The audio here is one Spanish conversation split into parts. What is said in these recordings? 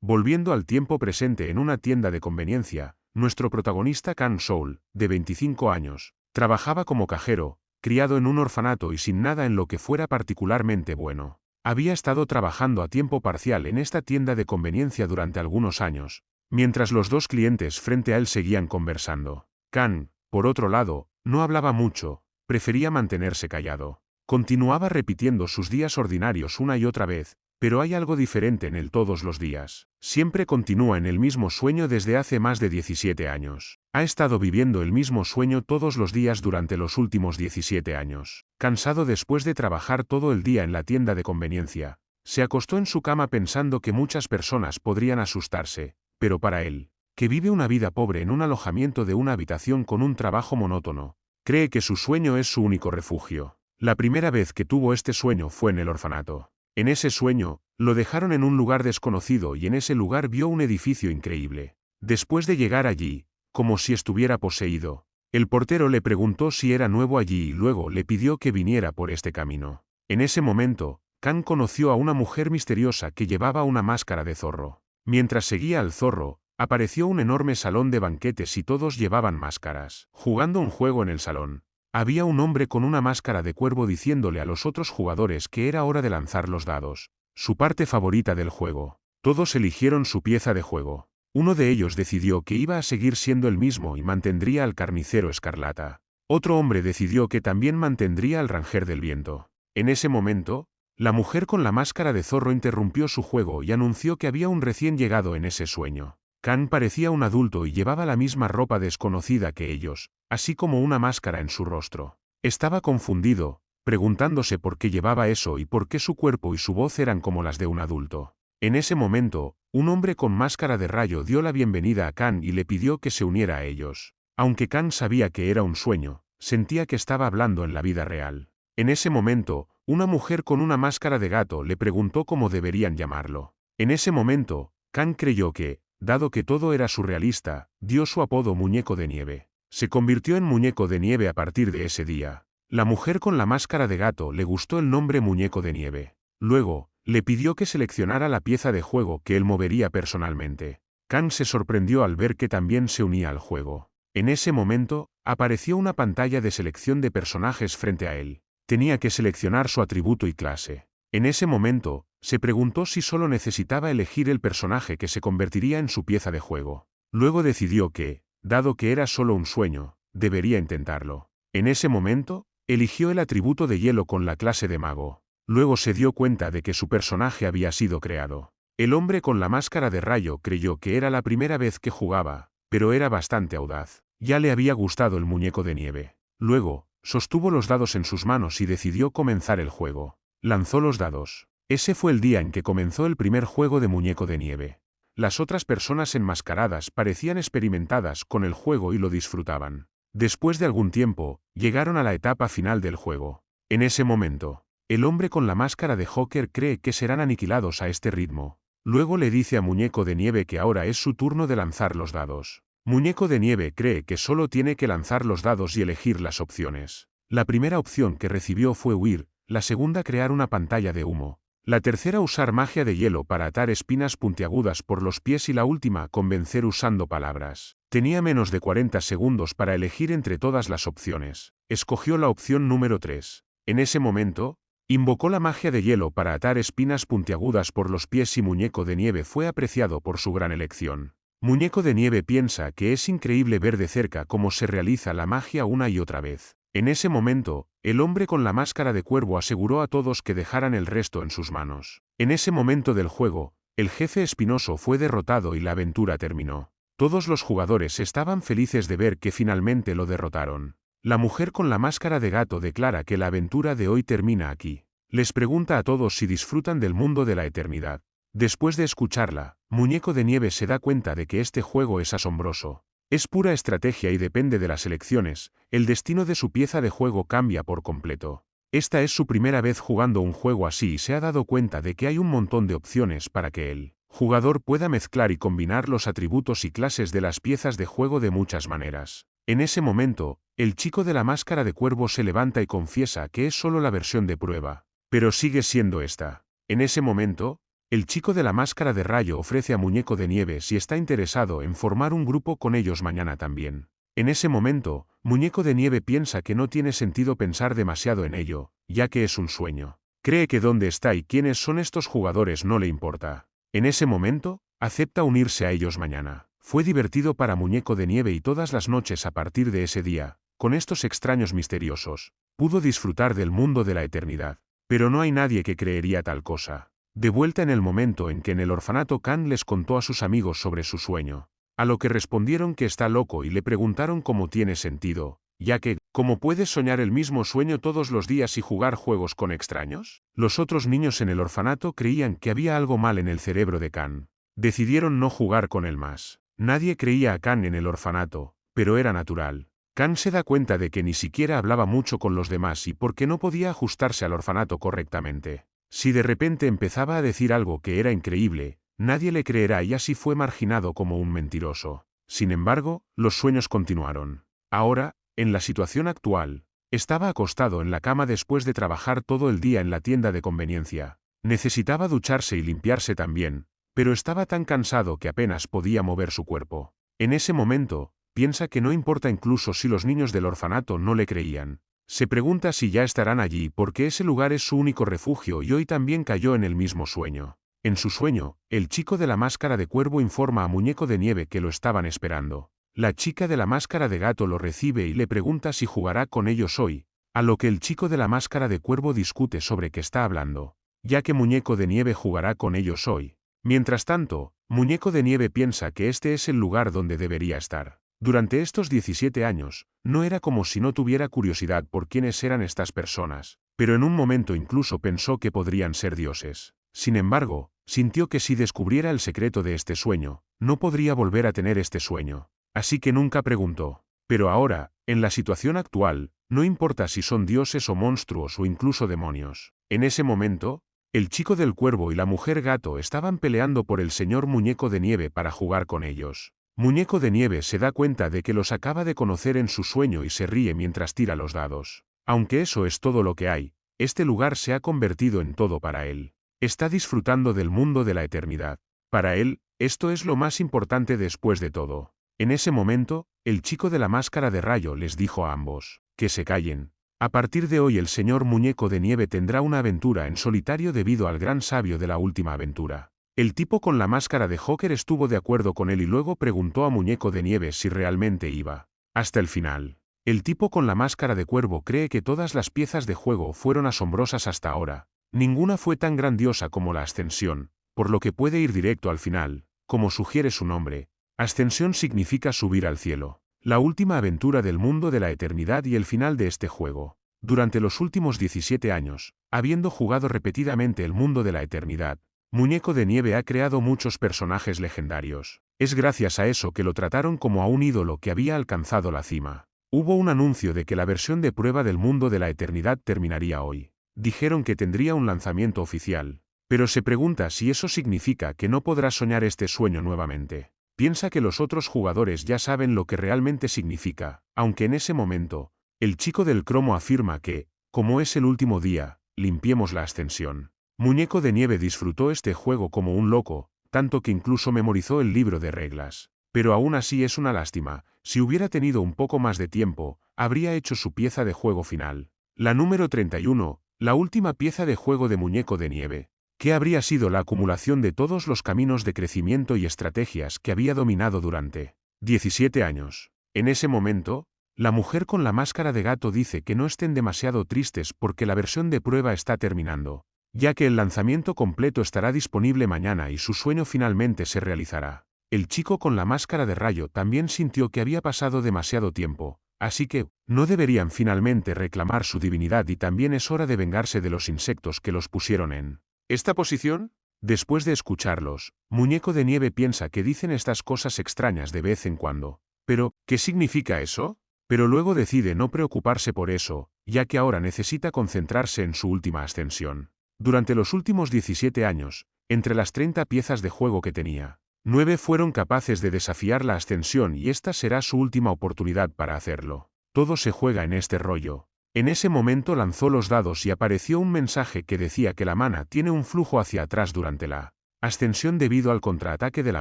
Volviendo al tiempo presente en una tienda de conveniencia, nuestro protagonista Kang Soul, de 25 años, trabajaba como cajero, criado en un orfanato y sin nada en lo que fuera particularmente bueno. Había estado trabajando a tiempo parcial en esta tienda de conveniencia durante algunos años, mientras los dos clientes frente a él seguían conversando. Kang, por otro lado, no hablaba mucho, prefería mantenerse callado. Continuaba repitiendo sus días ordinarios una y otra vez, pero hay algo diferente en él todos los días. Siempre continúa en el mismo sueño desde hace más de 17 años. Ha estado viviendo el mismo sueño todos los días durante los últimos 17 años. Cansado después de trabajar todo el día en la tienda de conveniencia, se acostó en su cama pensando que muchas personas podrían asustarse, pero para él, que vive una vida pobre en un alojamiento de una habitación con un trabajo monótono, cree que su sueño es su único refugio. La primera vez que tuvo este sueño fue en el orfanato. En ese sueño, lo dejaron en un lugar desconocido y en ese lugar vio un edificio increíble. Después de llegar allí, como si estuviera poseído, el portero le preguntó si era nuevo allí y luego le pidió que viniera por este camino. En ese momento, Kang conoció a una mujer misteriosa que llevaba una máscara de zorro. Mientras seguía al zorro, apareció un enorme salón de banquetes y todos llevaban máscaras. Jugando un juego en el salón, había un hombre con una máscara de cuervo diciéndole a los otros jugadores que era hora de lanzar los dados, su parte favorita del juego. Todos eligieron su pieza de juego. Uno de ellos decidió que iba a seguir siendo el mismo y mantendría al carnicero escarlata. Otro hombre decidió que también mantendría al ranger del viento. En ese momento, la mujer con la máscara de zorro interrumpió su juego y anunció que había un recién llegado en ese sueño. Kang parecía un adulto y llevaba la misma ropa desconocida que ellos, así como una máscara en su rostro. Estaba confundido, preguntándose por qué llevaba eso y por qué su cuerpo y su voz eran como las de un adulto. En ese momento, un hombre con máscara de rayo dio la bienvenida a Kang y le pidió que se uniera a ellos. Aunque Kang sabía que era un sueño, sentía que estaba hablando en la vida real. En ese momento, una mujer con una máscara de gato le preguntó cómo deberían llamarlo. En ese momento, Kang creyó que, dado que todo era surrealista, dio su apodo Muñeco de Nieve. Se convirtió en Muñeco de Nieve a partir de ese día. La mujer con la máscara de gato le gustó el nombre Muñeco de Nieve. Luego, le pidió que seleccionara la pieza de juego que él movería personalmente. Kang se sorprendió al ver que también se unía al juego. En ese momento, apareció una pantalla de selección de personajes frente a él. Tenía que seleccionar su atributo y clase. En ese momento, se preguntó si solo necesitaba elegir el personaje que se convertiría en su pieza de juego. Luego decidió que, dado que era solo un sueño, debería intentarlo. En ese momento, eligió el atributo de hielo con la clase de mago. Luego se dio cuenta de que su personaje había sido creado. El hombre con la máscara de rayo creyó que era la primera vez que jugaba, pero era bastante audaz. Ya le había gustado el muñeco de nieve. Luego, sostuvo los dados en sus manos y decidió comenzar el juego. Lanzó los dados. Ese fue el día en que comenzó el primer juego de muñeco de nieve. Las otras personas enmascaradas parecían experimentadas con el juego y lo disfrutaban. Después de algún tiempo, llegaron a la etapa final del juego. En ese momento, el hombre con la máscara de Joker cree que serán aniquilados a este ritmo. Luego le dice a Muñeco de Nieve que ahora es su turno de lanzar los dados. Muñeco de Nieve cree que solo tiene que lanzar los dados y elegir las opciones. La primera opción que recibió fue huir, la segunda crear una pantalla de humo, la tercera usar magia de hielo para atar espinas puntiagudas por los pies y la última convencer usando palabras. Tenía menos de 40 segundos para elegir entre todas las opciones. Escogió la opción número 3. En ese momento, invocó la magia de hielo para atar espinas puntiagudas por los pies y Muñeco de Nieve fue apreciado por su gran elección. Muñeco de Nieve piensa que es increíble ver de cerca cómo se realiza la magia una y otra vez. En ese momento, el hombre con la máscara de cuervo aseguró a todos que dejaran el resto en sus manos. En ese momento del juego, el jefe espinoso fue derrotado y la aventura terminó. Todos los jugadores estaban felices de ver que finalmente lo derrotaron. La mujer con la máscara de gato declara que la aventura de hoy termina aquí. Les pregunta a todos si disfrutan del mundo de la eternidad. Después de escucharla, Muñeco de Nieve se da cuenta de que este juego es asombroso. Es pura estrategia y depende de las elecciones, el destino de su pieza de juego cambia por completo. Esta es su primera vez jugando un juego así y se ha dado cuenta de que hay un montón de opciones para que el jugador pueda mezclar y combinar los atributos y clases de las piezas de juego de muchas maneras. En ese momento, el chico de la máscara de cuervo se levanta y confiesa que es solo la versión de prueba, pero sigue siendo esta. En ese momento, El chico de la máscara de rayo ofrece a Muñeco de Nieve si está interesado en formar un grupo con ellos mañana también. En ese momento, Muñeco de Nieve piensa que no tiene sentido pensar demasiado en ello, ya que es un sueño. Cree que dónde está y quiénes son estos jugadores no le importa. En ese momento, acepta unirse a ellos mañana. Fue divertido para Muñeco de Nieve y todas las noches a partir de ese día, con estos extraños misteriosos, pudo disfrutar del mundo de la eternidad. Pero no hay nadie que creería tal cosa. De vuelta en el momento en que en el orfanato Kan les contó a sus amigos sobre su sueño, a lo que respondieron que está loco y le preguntaron cómo tiene sentido, ya que, ¿cómo puedes soñar el mismo sueño todos los días y jugar juegos con extraños? Los otros niños en el orfanato creían que había algo mal en el cerebro de Kan. Decidieron no jugar con él más. Nadie creía a Kan en el orfanato, pero era natural. Kan se da cuenta de que ni siquiera hablaba mucho con los demás y porque no podía ajustarse al orfanato correctamente. Si de repente empezaba a decir algo que era increíble, nadie le creerá y así fue marginado como un mentiroso. Sin embargo, los sueños continuaron. Ahora, en la situación actual, estaba acostado en la cama después de trabajar todo el día en la tienda de conveniencia. Necesitaba ducharse y limpiarse también, pero estaba tan cansado que apenas podía mover su cuerpo. En ese momento, piensa que no importa incluso si los niños del orfanato no le creían. Se pregunta si ya estarán allí porque ese lugar es su único refugio y hoy también cayó en el mismo sueño. En su sueño, el chico de la máscara de cuervo informa a Muñeco de Nieve que lo estaban esperando. La chica de la máscara de gato lo recibe y le pregunta si jugará con ellos hoy, a lo que el chico de la máscara de cuervo discute sobre qué está hablando, ya que Muñeco de Nieve jugará con ellos hoy. Mientras tanto, Muñeco de Nieve piensa que este es el lugar donde debería estar. Durante estos 17 años, no era como si no tuviera curiosidad por quiénes eran estas personas, pero en un momento incluso pensó que podrían ser dioses. Sin embargo, sintió que si descubriera el secreto de este sueño, no podría volver a tener este sueño. Así que nunca preguntó. Pero ahora, en la situación actual, no importa si son dioses o monstruos o incluso demonios. En ese momento, el chico del cuervo y la mujer gato estaban peleando por el señor Muñeco de Nieve para jugar con ellos. Muñeco de Nieve se da cuenta de que los acaba de conocer en su sueño y se ríe mientras tira los dados. Aunque eso es todo lo que hay, este lugar se ha convertido en todo para él. Está disfrutando del mundo de la eternidad. Para él, esto es lo más importante después de todo. En ese momento, el chico de la máscara de rayo les dijo a ambos, que se callen. A partir de hoy el señor Muñeco de Nieve tendrá una aventura en solitario debido al gran sabio de la última aventura. El tipo con la máscara de Joker estuvo de acuerdo con él y luego preguntó a Muñeco de Nieve si realmente iba. Hasta el final. El tipo con la máscara de cuervo cree que todas las piezas de juego fueron asombrosas hasta ahora. Ninguna fue tan grandiosa como la ascensión, por lo que puede ir directo al final, como sugiere su nombre. Ascensión significa subir al cielo. La última aventura del mundo de la eternidad y el final de este juego. Durante los últimos 17 años, habiendo jugado repetidamente el mundo de la eternidad, Muñeco de Nieve ha creado muchos personajes legendarios. Es gracias a eso que lo trataron como a un ídolo que había alcanzado la cima. Hubo un anuncio de que la versión de prueba del mundo de la eternidad terminaría hoy. Dijeron que tendría un lanzamiento oficial, pero se pregunta si eso significa que no podrá soñar este sueño nuevamente. Piensa que los otros jugadores ya saben lo que realmente significa, aunque en ese momento, el chico del cromo afirma que, como es el último día, limpiemos la ascensión. Muñeco de Nieve disfrutó este juego como un loco, tanto que incluso memorizó el libro de reglas. Pero aún así es una lástima, si hubiera tenido un poco más de tiempo, habría hecho su pieza de juego final. La número 31, la última pieza de juego de Muñeco de Nieve, que habría sido la acumulación de todos los caminos de crecimiento y estrategias que había dominado durante 17 años. En ese momento, la mujer con la máscara de gato dice que no estén demasiado tristes porque la versión de prueba está terminando, ya que el lanzamiento completo estará disponible mañana y su sueño finalmente se realizará. El chico con la máscara de rayo también sintió que había pasado demasiado tiempo, así que, no deberían finalmente reclamar su divinidad y también es hora de vengarse de los insectos que los pusieron en esta posición. Después de escucharlos, Muñeco de Nieve piensa que dicen estas cosas extrañas de vez en cuando. Pero, ¿qué significa eso? Pero luego decide no preocuparse por eso, ya que ahora necesita concentrarse en su última ascensión. Durante los últimos 17 años, entre las 30 piezas de juego que tenía, 9 fueron capaces de desafiar la ascensión y esta será su última oportunidad para hacerlo. Todo se juega en este rollo. En ese momento lanzó los dados y apareció un mensaje que decía que la mana tiene un flujo hacia atrás durante la Ascensión debido al contraataque de la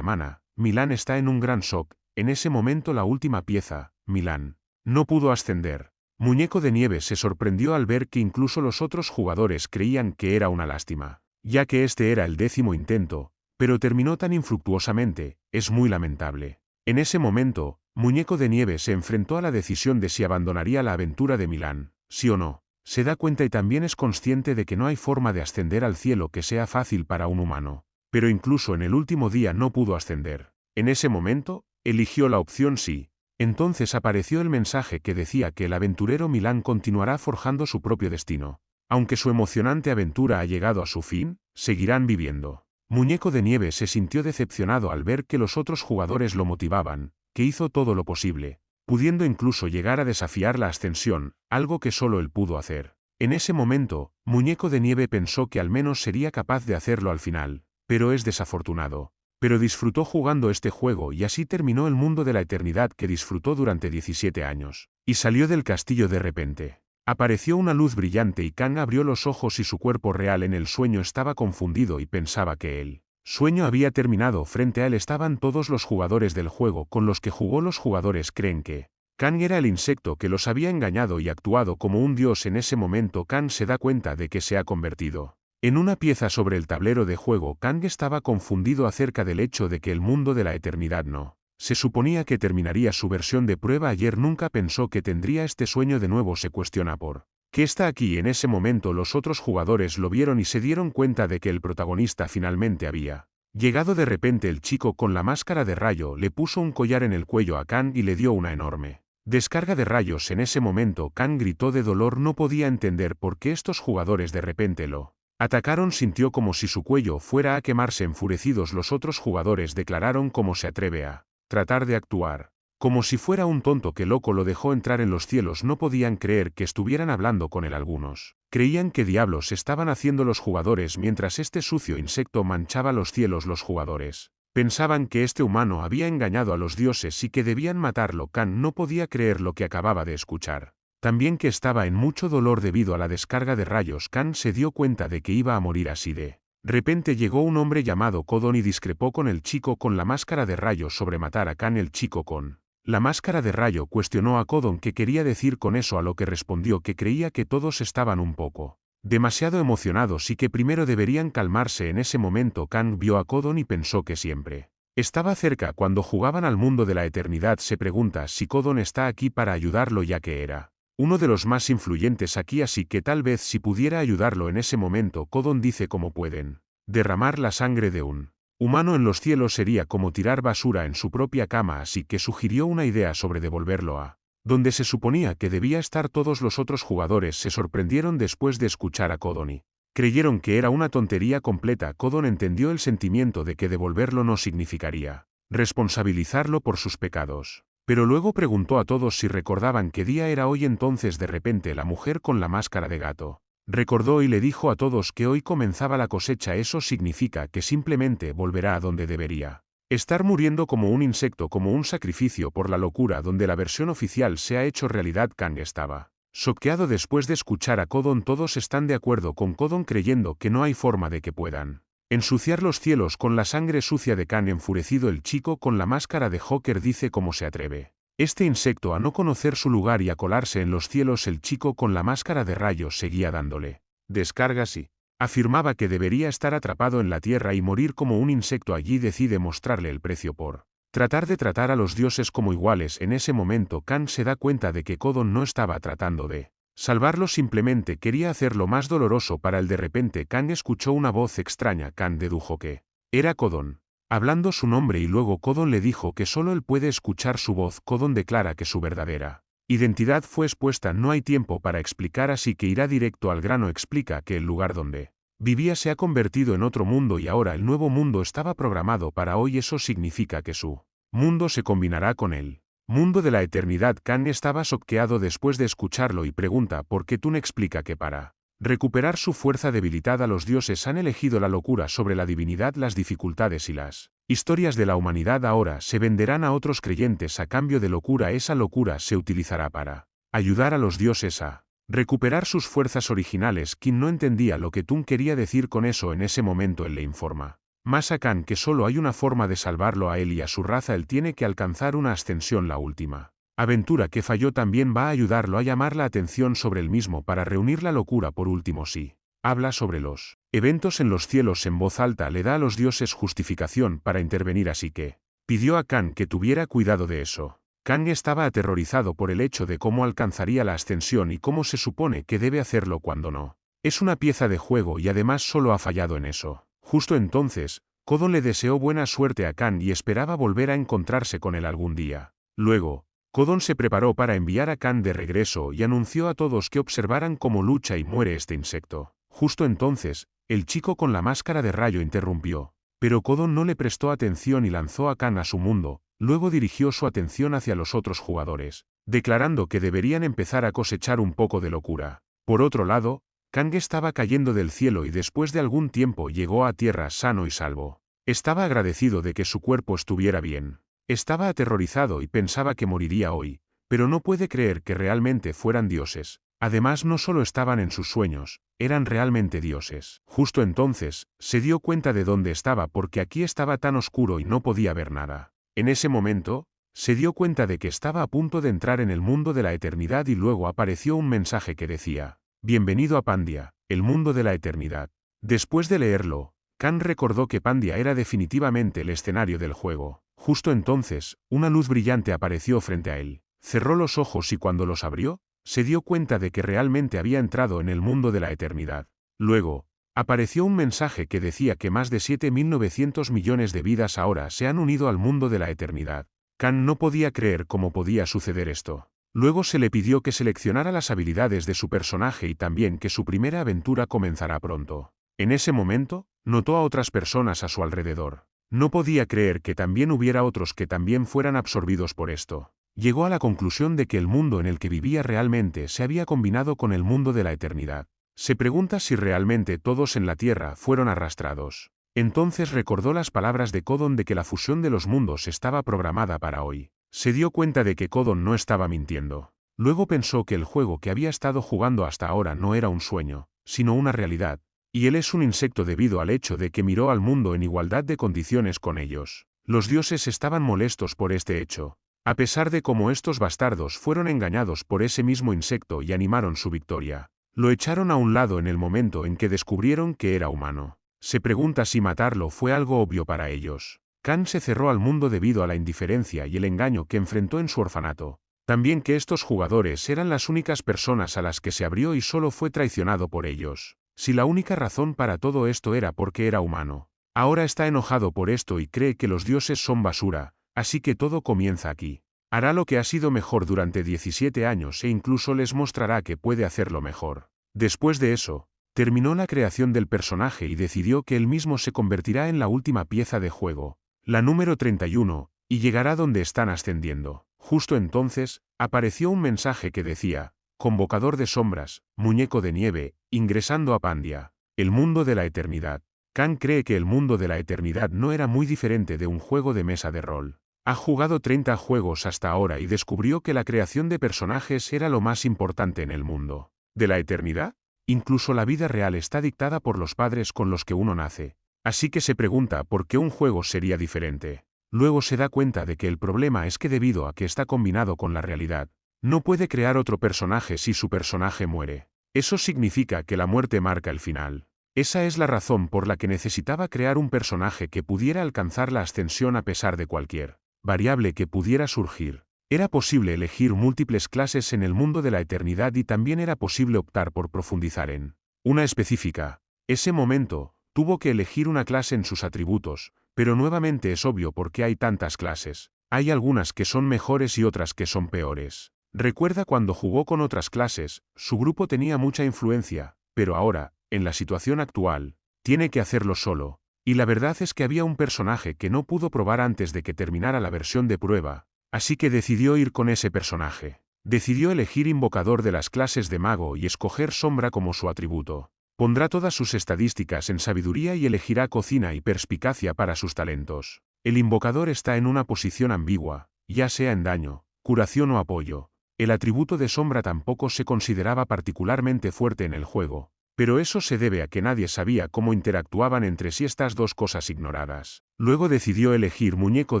mana. Milan está en un gran shock. En ese momento la última pieza, Milan, no pudo ascender. Muñeco de Nieve se sorprendió al ver que incluso los otros jugadores creían que era una lástima, ya que este era el 10º intento, pero terminó tan infructuosamente, es muy lamentable. En ese momento, Muñeco de Nieve se enfrentó a la decisión de si abandonaría la aventura de Milan, sí o no. Se da cuenta y también es consciente de que no hay forma de ascender al cielo que sea fácil para un humano. Pero incluso en el último día no pudo ascender. En ese momento, eligió la opción sí. Entonces apareció el mensaje que decía que el aventurero Milan continuará forjando su propio destino. Aunque su emocionante aventura ha llegado a su fin, seguirán viviendo. Muñeco de Nieve se sintió decepcionado al ver que los otros jugadores lo motivaban, que hizo todo lo posible, pudiendo incluso llegar a desafiar la ascensión, algo que solo él pudo hacer. En ese momento, Muñeco de Nieve pensó que al menos sería capaz de hacerlo al final, pero es desafortunado. Pero disfrutó jugando este juego y así terminó el mundo de la eternidad que disfrutó durante 17 años. Y salió del castillo de repente. Apareció una luz brillante y Kang abrió los ojos y su cuerpo real en el sueño estaba confundido y pensaba que el sueño había terminado. Frente a él estaban todos los jugadores del juego con los que jugó. Los jugadores creen que Kang era el insecto que los había engañado y actuado como un dios. En ese momento Kang se da cuenta de que se ha convertido en una pieza sobre el tablero de juego. Kang estaba confundido acerca del hecho de que el mundo de la eternidad no se suponía que terminaría su versión de prueba ayer. Nunca pensó que tendría este sueño de nuevo. Se cuestiona por qué está aquí. En ese momento los otros jugadores lo vieron y se dieron cuenta de que el protagonista finalmente había llegado. De repente el chico con la máscara de rayo le puso un collar en el cuello a Kang y le dio una enorme descarga de rayos. En ese momento Kang gritó de dolor. No podía entender por qué estos jugadores de repente lo atacaron. Sintió como si su cuello fuera a quemarse. Enfurecidos los otros jugadores declararon: ¿cómo se atreve a tratar de actuar como si fuera un tonto? Que loco lo dejó entrar en los cielos. No podían creer que estuvieran hablando con él. Algunos creían que diablos estaban haciendo los jugadores mientras este sucio insecto manchaba los cielos. Los jugadores pensaban que este humano había engañado a los dioses y que debían matarlo. Kang no podía creer lo que acababa de escuchar. También que estaba en mucho dolor debido a la descarga de rayos. Kang se dio cuenta de que iba a morir así de repente. Llegó un hombre llamado Codon y discrepó con el chico con la máscara de rayos sobre matar a Kang. El chico con la máscara de rayo cuestionó a Codon qué quería decir con eso, a lo que respondió que creía que todos estaban un poco demasiado emocionados y que primero deberían calmarse. En ese momento Kang vio a Codon y pensó que siempre estaba cerca cuando jugaban al mundo de la eternidad. Se pregunta si Codon está aquí para ayudarlo, ya que era uno de los más influyentes aquí, así que tal vez si pudiera ayudarlo. En ese momento Codon dice: ¿cómo pueden derramar la sangre de un humano en los cielos? Sería como tirar basura en su propia cama, así que sugirió una idea sobre devolverlo a donde se suponía que debía estar. Todos los otros jugadores se sorprendieron después de escuchar a Codon y creyeron que era una tontería completa. Codon entendió el sentimiento de que devolverlo no significaría responsabilizarlo por sus pecados. Pero luego preguntó a todos si recordaban qué día era hoy. Entonces de repente la mujer con la máscara de gato recordó y le dijo a todos que hoy comenzaba la cosecha. Eso significa que simplemente volverá a donde debería estar, muriendo como un insecto, como un sacrificio por la locura donde la versión oficial se ha hecho realidad. Kang estaba choqueado después de escuchar a Codon. Todos están de acuerdo con Codon creyendo que no hay forma de que puedan ensuciar los cielos con la sangre sucia de Kang. Enfurecido el chico con la máscara de Joker dice: ¿cómo se atreve este insecto a no conocer su lugar y a colarse en los cielos? El chico con la máscara de rayos seguía dándole descargas y afirmaba que debería estar atrapado en la tierra y morir como un insecto allí. Decide mostrarle el precio por tratar de tratar a los dioses como iguales. En ese momento Kang se da cuenta de que Codon no estaba tratando de salvarlo, simplemente quería hacerlo más doloroso para él. De repente Kang escuchó una voz extraña. Kang dedujo que era Codon hablando su nombre y luego Codon le dijo que solo él puede escuchar su voz. Codon declara que su verdadera identidad fue expuesta. No hay tiempo para explicar, así que irá directo al grano. Explica que el lugar donde vivía se ha convertido en otro mundo y ahora el nuevo mundo estaba programado para hoy. Eso significa que su mundo se combinará con él mundo de la eternidad. Kang estaba choqueado después de escucharlo y pregunta por qué Tun explica que para recuperar su fuerza debilitada los dioses han elegido la locura sobre la divinidad. Las dificultades y las historias de la humanidad ahora se venderán a otros creyentes a cambio de locura. Esa locura se utilizará para ayudar a los dioses a recuperar sus fuerzas originales. Kim no entendía lo que Tun quería decir con eso. En ese momento él le informa Más a Khan que solo hay una forma de salvarlo a él y a su raza. Él tiene que alcanzar una ascensión, la última aventura que falló también va a ayudarlo a llamar la atención sobre el mismo para reunir la locura. Por último, sí. Habla sobre los eventos en los cielos en voz alta, le da a los dioses justificación para intervenir, así que pidió a Khan que tuviera cuidado de eso. Khan estaba aterrorizado por el hecho de cómo alcanzaría la ascensión y cómo se supone que debe hacerlo cuando no. Es una pieza de juego y además solo ha fallado en eso. Justo entonces, Codon le deseó buena suerte a Khan y esperaba volver a encontrarse con él algún día. Luego, Codon se preparó para enviar a Khan de regreso y anunció a todos que observaran cómo lucha y muere este insecto. Justo entonces, el chico con la máscara de rayo interrumpió, pero Codon no le prestó atención y lanzó a Khan a su mundo. Luego dirigió su atención hacia los otros jugadores, declarando que deberían empezar a cosechar un poco de locura. Por otro lado, Kang estaba cayendo del cielo y después de algún tiempo llegó a tierra sano y salvo. Estaba agradecido de que su cuerpo estuviera bien. Estaba aterrorizado y pensaba que moriría hoy, pero no puede creer que realmente fueran dioses. Además, no solo estaban en sus sueños, eran realmente dioses. Justo entonces, se dio cuenta de dónde estaba porque aquí estaba tan oscuro y no podía ver nada. En ese momento, se dio cuenta de que estaba a punto de entrar en el mundo de la eternidad y luego apareció un mensaje que decía: Bienvenido a Pandia, el mundo de la eternidad. Después de leerlo, Khan recordó que Pandia era definitivamente el escenario del juego. Justo entonces, una luz brillante apareció frente a él. Cerró los ojos y cuando los abrió, se dio cuenta de que realmente había entrado en el mundo de la eternidad. Luego, apareció un mensaje que decía que más de 7.900 millones de vidas ahora se han unido al mundo de la eternidad. Khan no podía creer cómo podía suceder esto. Luego se le pidió que seleccionara las habilidades de su personaje y también que su primera aventura comenzará pronto. En ese momento, notó a otras personas a su alrededor. No podía creer que también hubiera otros que también fueran absorbidos por esto. Llegó a la conclusión de que el mundo en el que vivía realmente se había combinado con el mundo de la eternidad. Se pregunta si realmente todos en la Tierra fueron arrastrados. Entonces recordó las palabras de Codon de que la fusión de los mundos estaba programada para hoy. Se dio cuenta de que Codon no estaba mintiendo. Luego pensó que el juego que había estado jugando hasta ahora no era un sueño, sino una realidad, y él es un insecto debido al hecho de que miró al mundo en igualdad de condiciones con ellos. Los dioses estaban molestos por este hecho, a pesar de cómo estos bastardos fueron engañados por ese mismo insecto y animaron su victoria. Lo echaron a un lado en el momento en que descubrieron que era humano. Se pregunta si matarlo fue algo obvio para ellos. Khan se cerró al mundo debido a la indiferencia y el engaño que enfrentó en su orfanato. También que estos jugadores eran las únicas personas a las que se abrió y solo fue traicionado por ellos. Si la única razón para todo esto era porque era humano. Ahora está enojado por esto y cree que los dioses son basura, así que todo comienza aquí. Hará lo que ha sido mejor durante 17 años e incluso les mostrará que puede hacerlo mejor. Después de eso, terminó la creación del personaje y decidió que él mismo se convertirá en la última pieza de juego, la número 31, y llegará donde están ascendiendo. Justo entonces, apareció un mensaje que decía: Convocador de sombras, muñeco de nieve, ingresando a Pandia, el mundo de la eternidad. Khan cree que el mundo de la eternidad no era muy diferente de un juego de mesa de rol. Ha jugado 30 juegos hasta ahora y descubrió que la creación de personajes era lo más importante en el mundo de la eternidad. Incluso la vida real está dictada por los padres con los que uno nace. Así que se pregunta por qué un juego sería diferente. Luego se da cuenta de que el problema es que debido a que está combinado con la realidad, no puede crear otro personaje si su personaje muere. Eso significa que la muerte marca el final. Esa es la razón por la que necesitaba crear un personaje que pudiera alcanzar la ascensión a pesar de cualquier variable que pudiera surgir. Era posible elegir múltiples clases en el mundo de la eternidad y también era posible optar por profundizar en una específica. Ese momento, tuvo que elegir una clase en sus atributos, pero nuevamente es obvio por qué hay tantas clases. Hay algunas que son mejores y otras que son peores. Recuerda cuando jugó con otras clases, su grupo tenía mucha influencia, pero ahora, en la situación actual, tiene que hacerlo solo. Y la verdad es que había un personaje que no pudo probar antes de que terminara la versión de prueba, así que decidió ir con ese personaje. Decidió elegir invocador de las clases de mago y escoger sombra como su atributo. Pondrá todas sus estadísticas en sabiduría y elegirá cocina y perspicacia para sus talentos. El invocador está en una posición ambigua, ya sea en daño, curación o apoyo. El atributo de sombra tampoco se consideraba particularmente fuerte en el juego, Pero eso se debe a que nadie sabía cómo interactuaban entre sí estas dos cosas ignoradas. Luego decidió elegir Muñeco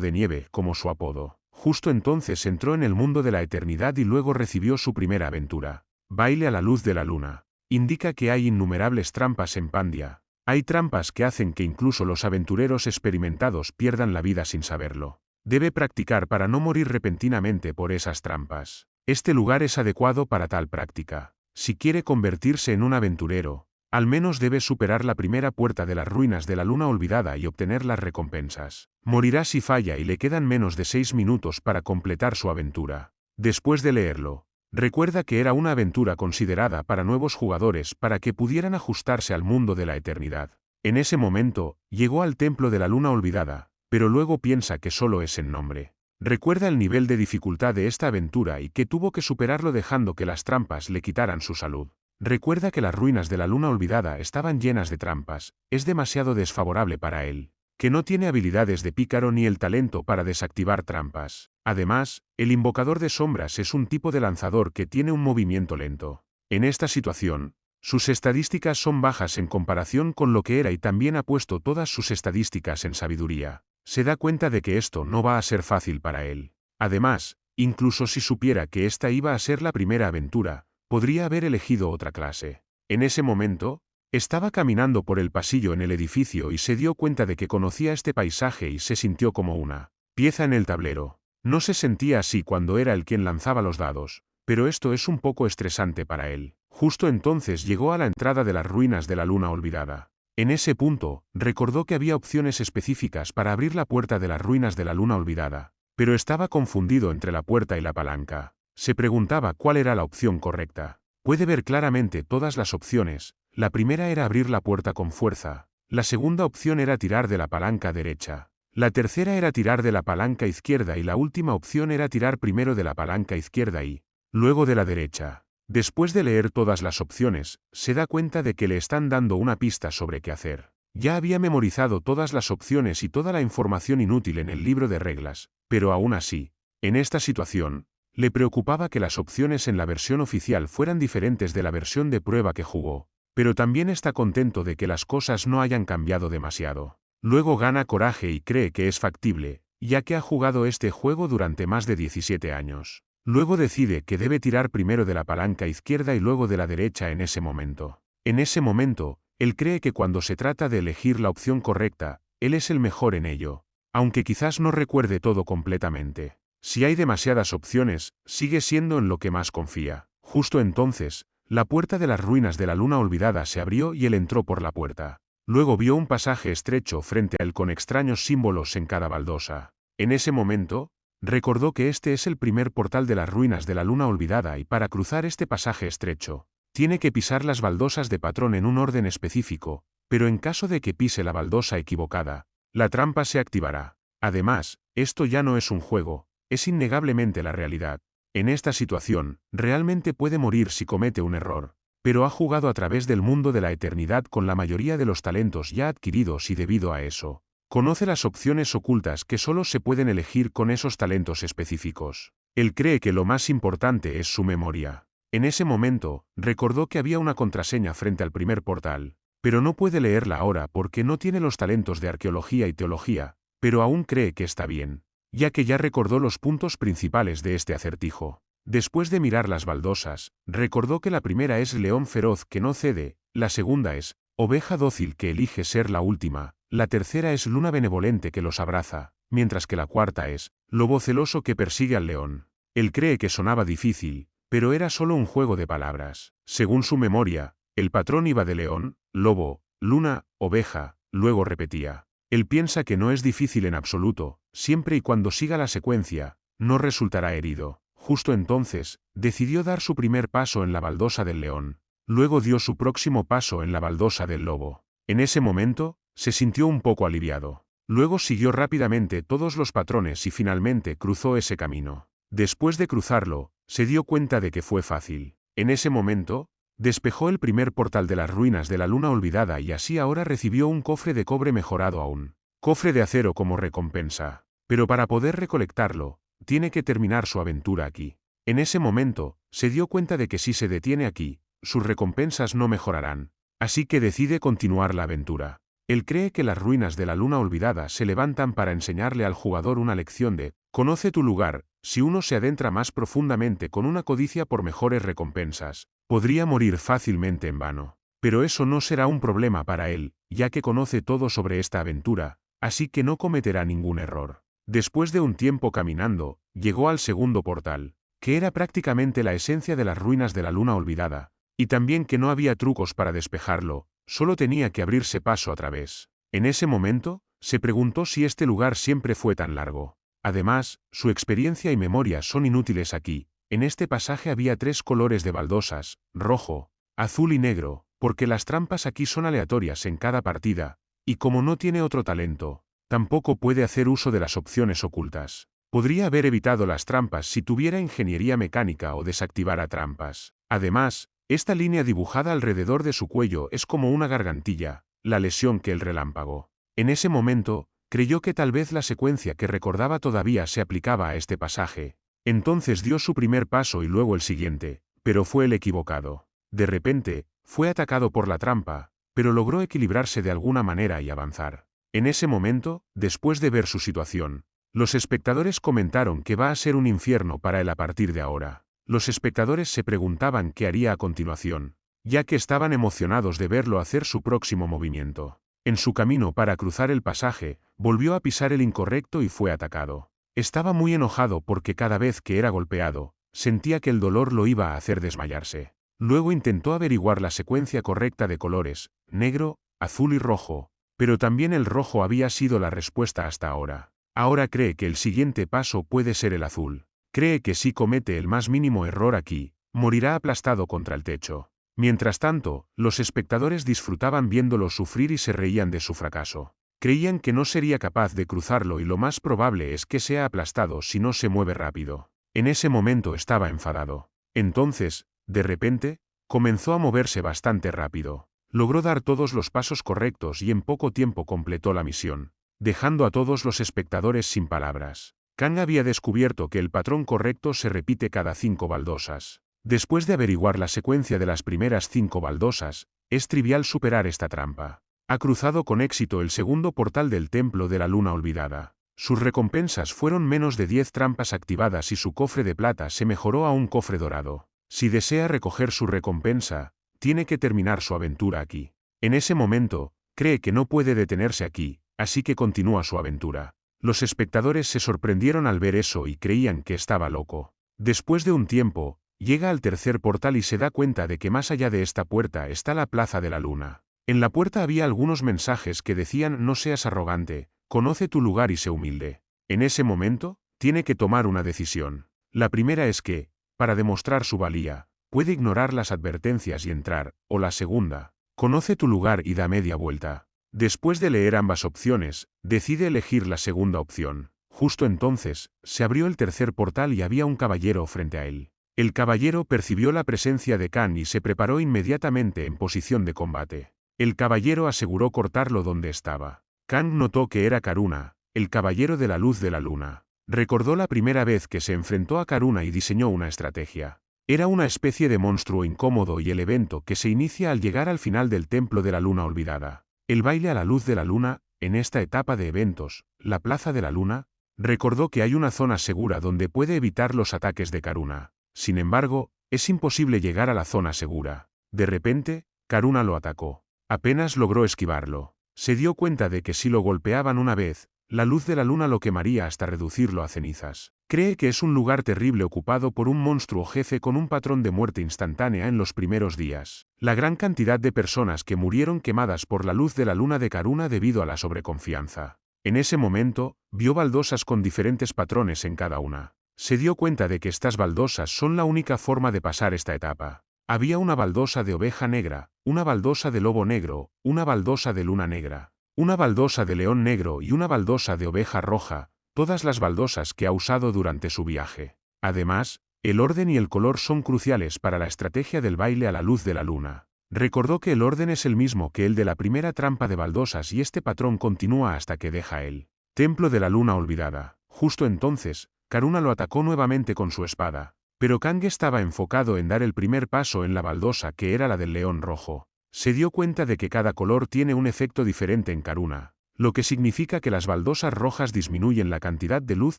de Nieve como su apodo. Justo entonces entró en el mundo de la eternidad y luego recibió su primera aventura. Baile a la luz de la luna. Indica que hay innumerables trampas en Pandia. Hay trampas que hacen que incluso los aventureros experimentados pierdan la vida sin saberlo. Debe practicar para no morir repentinamente por esas trampas. Este lugar es adecuado para tal práctica. Si quiere convertirse en un aventurero, al menos debe superar la primera puerta de las ruinas de la luna olvidada y obtener las recompensas. Morirá si falla y le quedan menos de 6 minutos para completar su aventura. Después de leerlo, recuerda que era una aventura considerada para nuevos jugadores para que pudieran ajustarse al mundo de la eternidad. En ese momento, llegó al templo de la luna olvidada, pero luego piensa que solo es en nombre. Recuerda el nivel de dificultad de esta aventura y que tuvo que superarlo dejando que las trampas le quitaran su salud. Recuerda que las ruinas de la luna olvidada estaban llenas de trampas, es demasiado desfavorable para él, que no tiene habilidades de pícaro ni el talento para desactivar trampas. Además, el invocador de sombras es un tipo de lanzador que tiene un movimiento lento. En esta situación, sus estadísticas son bajas en comparación con lo que era y también ha puesto todas sus estadísticas en sabiduría. Se da cuenta de que esto no va a ser fácil para él. Además, incluso si supiera que esta iba a ser la primera aventura, podría haber elegido otra clase. En ese momento, estaba caminando por el pasillo en el edificio y se dio cuenta de que conocía este paisaje y se sintió como una pieza en el tablero. No se sentía así cuando era el quien lanzaba los dados, pero esto es un poco estresante para él. Justo entonces llegó a la entrada de las ruinas de la luna olvidada. En ese punto, recordó que había opciones específicas para abrir la puerta de las ruinas de la luna olvidada, pero estaba confundido entre la puerta y la palanca. Se preguntaba cuál era la opción correcta. Puede ver claramente todas las opciones. La primera era abrir la puerta con fuerza. La segunda opción era tirar de la palanca derecha. La tercera era tirar de la palanca izquierda y la última opción era tirar primero de la palanca izquierda y luego de la derecha. Después de leer todas las opciones, se da cuenta de que le están dando una pista sobre qué hacer. Ya había memorizado todas las opciones y toda la información inútil en el libro de reglas, pero aún así, en esta situación, le preocupaba que las opciones en la versión oficial fueran diferentes de la versión de prueba que jugó, pero también está contento de que las cosas no hayan cambiado demasiado. Luego gana coraje y cree que es factible, ya que ha jugado este juego durante más de 17 años. Luego decide que debe tirar primero de la palanca izquierda y luego de la derecha en ese momento. En ese momento, él cree que cuando se trata de elegir la opción correcta, él es el mejor en ello, aunque quizás no recuerde todo completamente. Si hay demasiadas opciones, sigue siendo en lo que más confía. Justo entonces, la puerta de las ruinas de la luna olvidada se abrió y él entró por la puerta. Luego vio un pasaje estrecho frente a él con extraños símbolos en cada baldosa. En ese momento, recordó que este es el primer portal de las ruinas de la luna olvidada y para cruzar este pasaje estrecho, tiene que pisar las baldosas de patrón en un orden específico, pero en caso de que pise la baldosa equivocada, la trampa se activará. Además, esto ya no es un juego, es innegablemente la realidad. En esta situación, realmente puede morir si comete un error, pero ha jugado a través del mundo de la eternidad con la mayoría de los talentos ya adquiridos y debido a eso, conoce las opciones ocultas que solo se pueden elegir con esos talentos específicos. Él cree que lo más importante es su memoria. En ese momento, recordó que había una contraseña frente al primer portal, pero no puede leerla ahora porque no tiene los talentos de arqueología y teología, pero aún cree que está bien, ya que ya recordó los puntos principales de este acertijo. Después de mirar las baldosas, recordó que la primera es león feroz que no cede, la segunda es oveja dócil que elige ser la última, la tercera es luna benevolente que los abraza, mientras que la cuarta es lobo celoso que persigue al león. Él cree que sonaba difícil, pero era solo un juego de palabras. Según su memoria, el patrón iba de león, lobo, luna, oveja, luego repetía. Él piensa que no es difícil en absoluto, siempre y cuando siga la secuencia, no resultará herido. Justo entonces, decidió dar su primer paso en la baldosa del león. Luego dio su próximo paso en la baldosa del lobo. En ese momento, se sintió un poco aliviado. Luego siguió rápidamente todos los patrones y finalmente cruzó ese camino. Después de cruzarlo, se dio cuenta de que fue fácil. En ese momento, despejó el primer portal de las ruinas de la luna olvidada y así ahora recibió un cofre de cobre mejorado aún. Cofre de acero como recompensa. Pero para poder recolectarlo, tiene que terminar su aventura aquí. En ese momento, se dio cuenta de que si se detiene aquí, sus recompensas no mejorarán. así que decide continuar la aventura. Él cree que las ruinas de la luna olvidada se levantan para enseñarle al jugador una lección de «Conoce tu lugar». Si uno se adentra más profundamente con una codicia por mejores recompensas, podría morir fácilmente en vano. Pero eso no será un problema para él, ya que conoce todo sobre esta aventura, así que no cometerá ningún error. Después de un tiempo caminando, llegó al segundo portal, que era prácticamente la esencia de las ruinas de la luna olvidada, y también que no había trucos para despejarlo, solo tenía que abrirse paso a través. En ese momento, se preguntó si este lugar siempre fue tan largo. Además, su experiencia y memoria son inútiles aquí. En este pasaje había 3 colores de baldosas, rojo, azul y negro, porque las trampas aquí son aleatorias en cada partida, y como no tiene otro talento, tampoco puede hacer uso de las opciones ocultas. Podría haber evitado las trampas si tuviera ingeniería mecánica o desactivara trampas. Además, esta línea dibujada alrededor de su cuello es como una gargantilla, la lesión que el relámpago. En ese momento, creyó que tal vez la secuencia que recordaba todavía se aplicaba a este pasaje. Entonces dio su primer paso y luego el siguiente, pero fue el equivocado. De repente, fue atacado por la trampa, pero logró equilibrarse de alguna manera y avanzar. En ese momento, después de ver su situación, los espectadores comentaron que va a ser un infierno para él a partir de ahora. Los espectadores se preguntaban qué haría a continuación, ya que estaban emocionados de verlo hacer su próximo movimiento. En su camino para cruzar el pasaje, volvió a pisar el incorrecto y fue atacado. Estaba muy enojado porque cada vez que era golpeado, sentía que el dolor lo iba a hacer desmayarse. Luego intentó averiguar la secuencia correcta de colores, negro, azul y rojo, pero también el rojo había sido la respuesta hasta ahora. Ahora cree que el siguiente paso puede ser el azul. Cree que si comete el más mínimo error aquí, morirá aplastado contra el techo. Mientras tanto, los espectadores disfrutaban viéndolo sufrir y se reían de su fracaso. Creían que no sería capaz de cruzarlo y lo más probable es que sea aplastado si no se mueve rápido. En ese momento estaba enfadado. Entonces, de repente, comenzó a moverse bastante rápido. Logró dar todos los pasos correctos y en poco tiempo completó la misión, dejando a todos los espectadores sin palabras. Kang había descubierto que el patrón correcto se repite cada 5 baldosas. Después de averiguar la secuencia de las primeras 5 baldosas, es trivial superar esta trampa. Ha cruzado con éxito el segundo portal del Templo de la Luna Olvidada. Sus recompensas fueron menos de 10 trampas activadas y su cofre de plata se mejoró a un cofre dorado. Si desea recoger su recompensa, tiene que terminar su aventura aquí. En ese momento, cree que no puede detenerse aquí, así que continúa su aventura. Los espectadores se sorprendieron al ver eso y creían que estaba loco. Después de un tiempo, llega al tercer portal y se da cuenta de que más allá de esta puerta está la Plaza de la Luna. En la puerta había algunos mensajes que decían «No seas arrogante, conoce tu lugar y sé humilde». En ese momento, tiene que tomar una decisión. La primera es que, para demostrar su valía, puede ignorar las advertencias y entrar, o la segunda, conoce tu lugar y da media vuelta. Después de leer ambas opciones, decide elegir la segunda opción. Justo entonces, se abrió el tercer portal y había un caballero frente a él. El caballero percibió la presencia de Kang y se preparó inmediatamente en posición de combate. El caballero aseguró cortarlo donde estaba. Kang notó que era Karuna, el caballero de la luz de la luna. Recordó la primera vez que se enfrentó a Karuna y diseñó una estrategia. Era una especie de monstruo incómodo y el evento que se inicia al llegar al final del Templo de la Luna Olvidada. El baile a la luz de la luna, en esta etapa de eventos, la Plaza de la Luna, recordó que hay una zona segura donde puede evitar los ataques de Karuna. Sin embargo, es imposible llegar a la zona segura. De repente, Karuna lo atacó. Apenas logró esquivarlo. Se dio cuenta de que si lo golpeaban una vez, la luz de la luna lo quemaría hasta reducirlo a cenizas. Cree que es un lugar terrible ocupado por un monstruo jefe con un patrón de muerte instantánea en los primeros días. La gran cantidad de personas que murieron quemadas por la luz de la luna de Karuna debido a la sobreconfianza. En ese momento, vio baldosas con diferentes patrones en cada una. Se dio cuenta de que estas baldosas son la única forma de pasar esta etapa. Había una baldosa de oveja negra, una baldosa de lobo negro, una baldosa de luna negra, una baldosa de león negro y una baldosa de oveja roja, todas las baldosas que ha usado durante su viaje. Además, el orden y el color son cruciales para la estrategia del baile a la luz de la luna. Recordó que el orden es el mismo que el de la primera trampa de baldosas y este patrón continúa hasta que deja el Templo de la Luna Olvidada. Justo entonces, Karuna lo atacó nuevamente con su espada. Pero Kang estaba enfocado en dar el primer paso en la baldosa que era la del león rojo. Se dio cuenta de que cada color tiene un efecto diferente en Karuna, lo que significa que las baldosas rojas disminuyen la cantidad de luz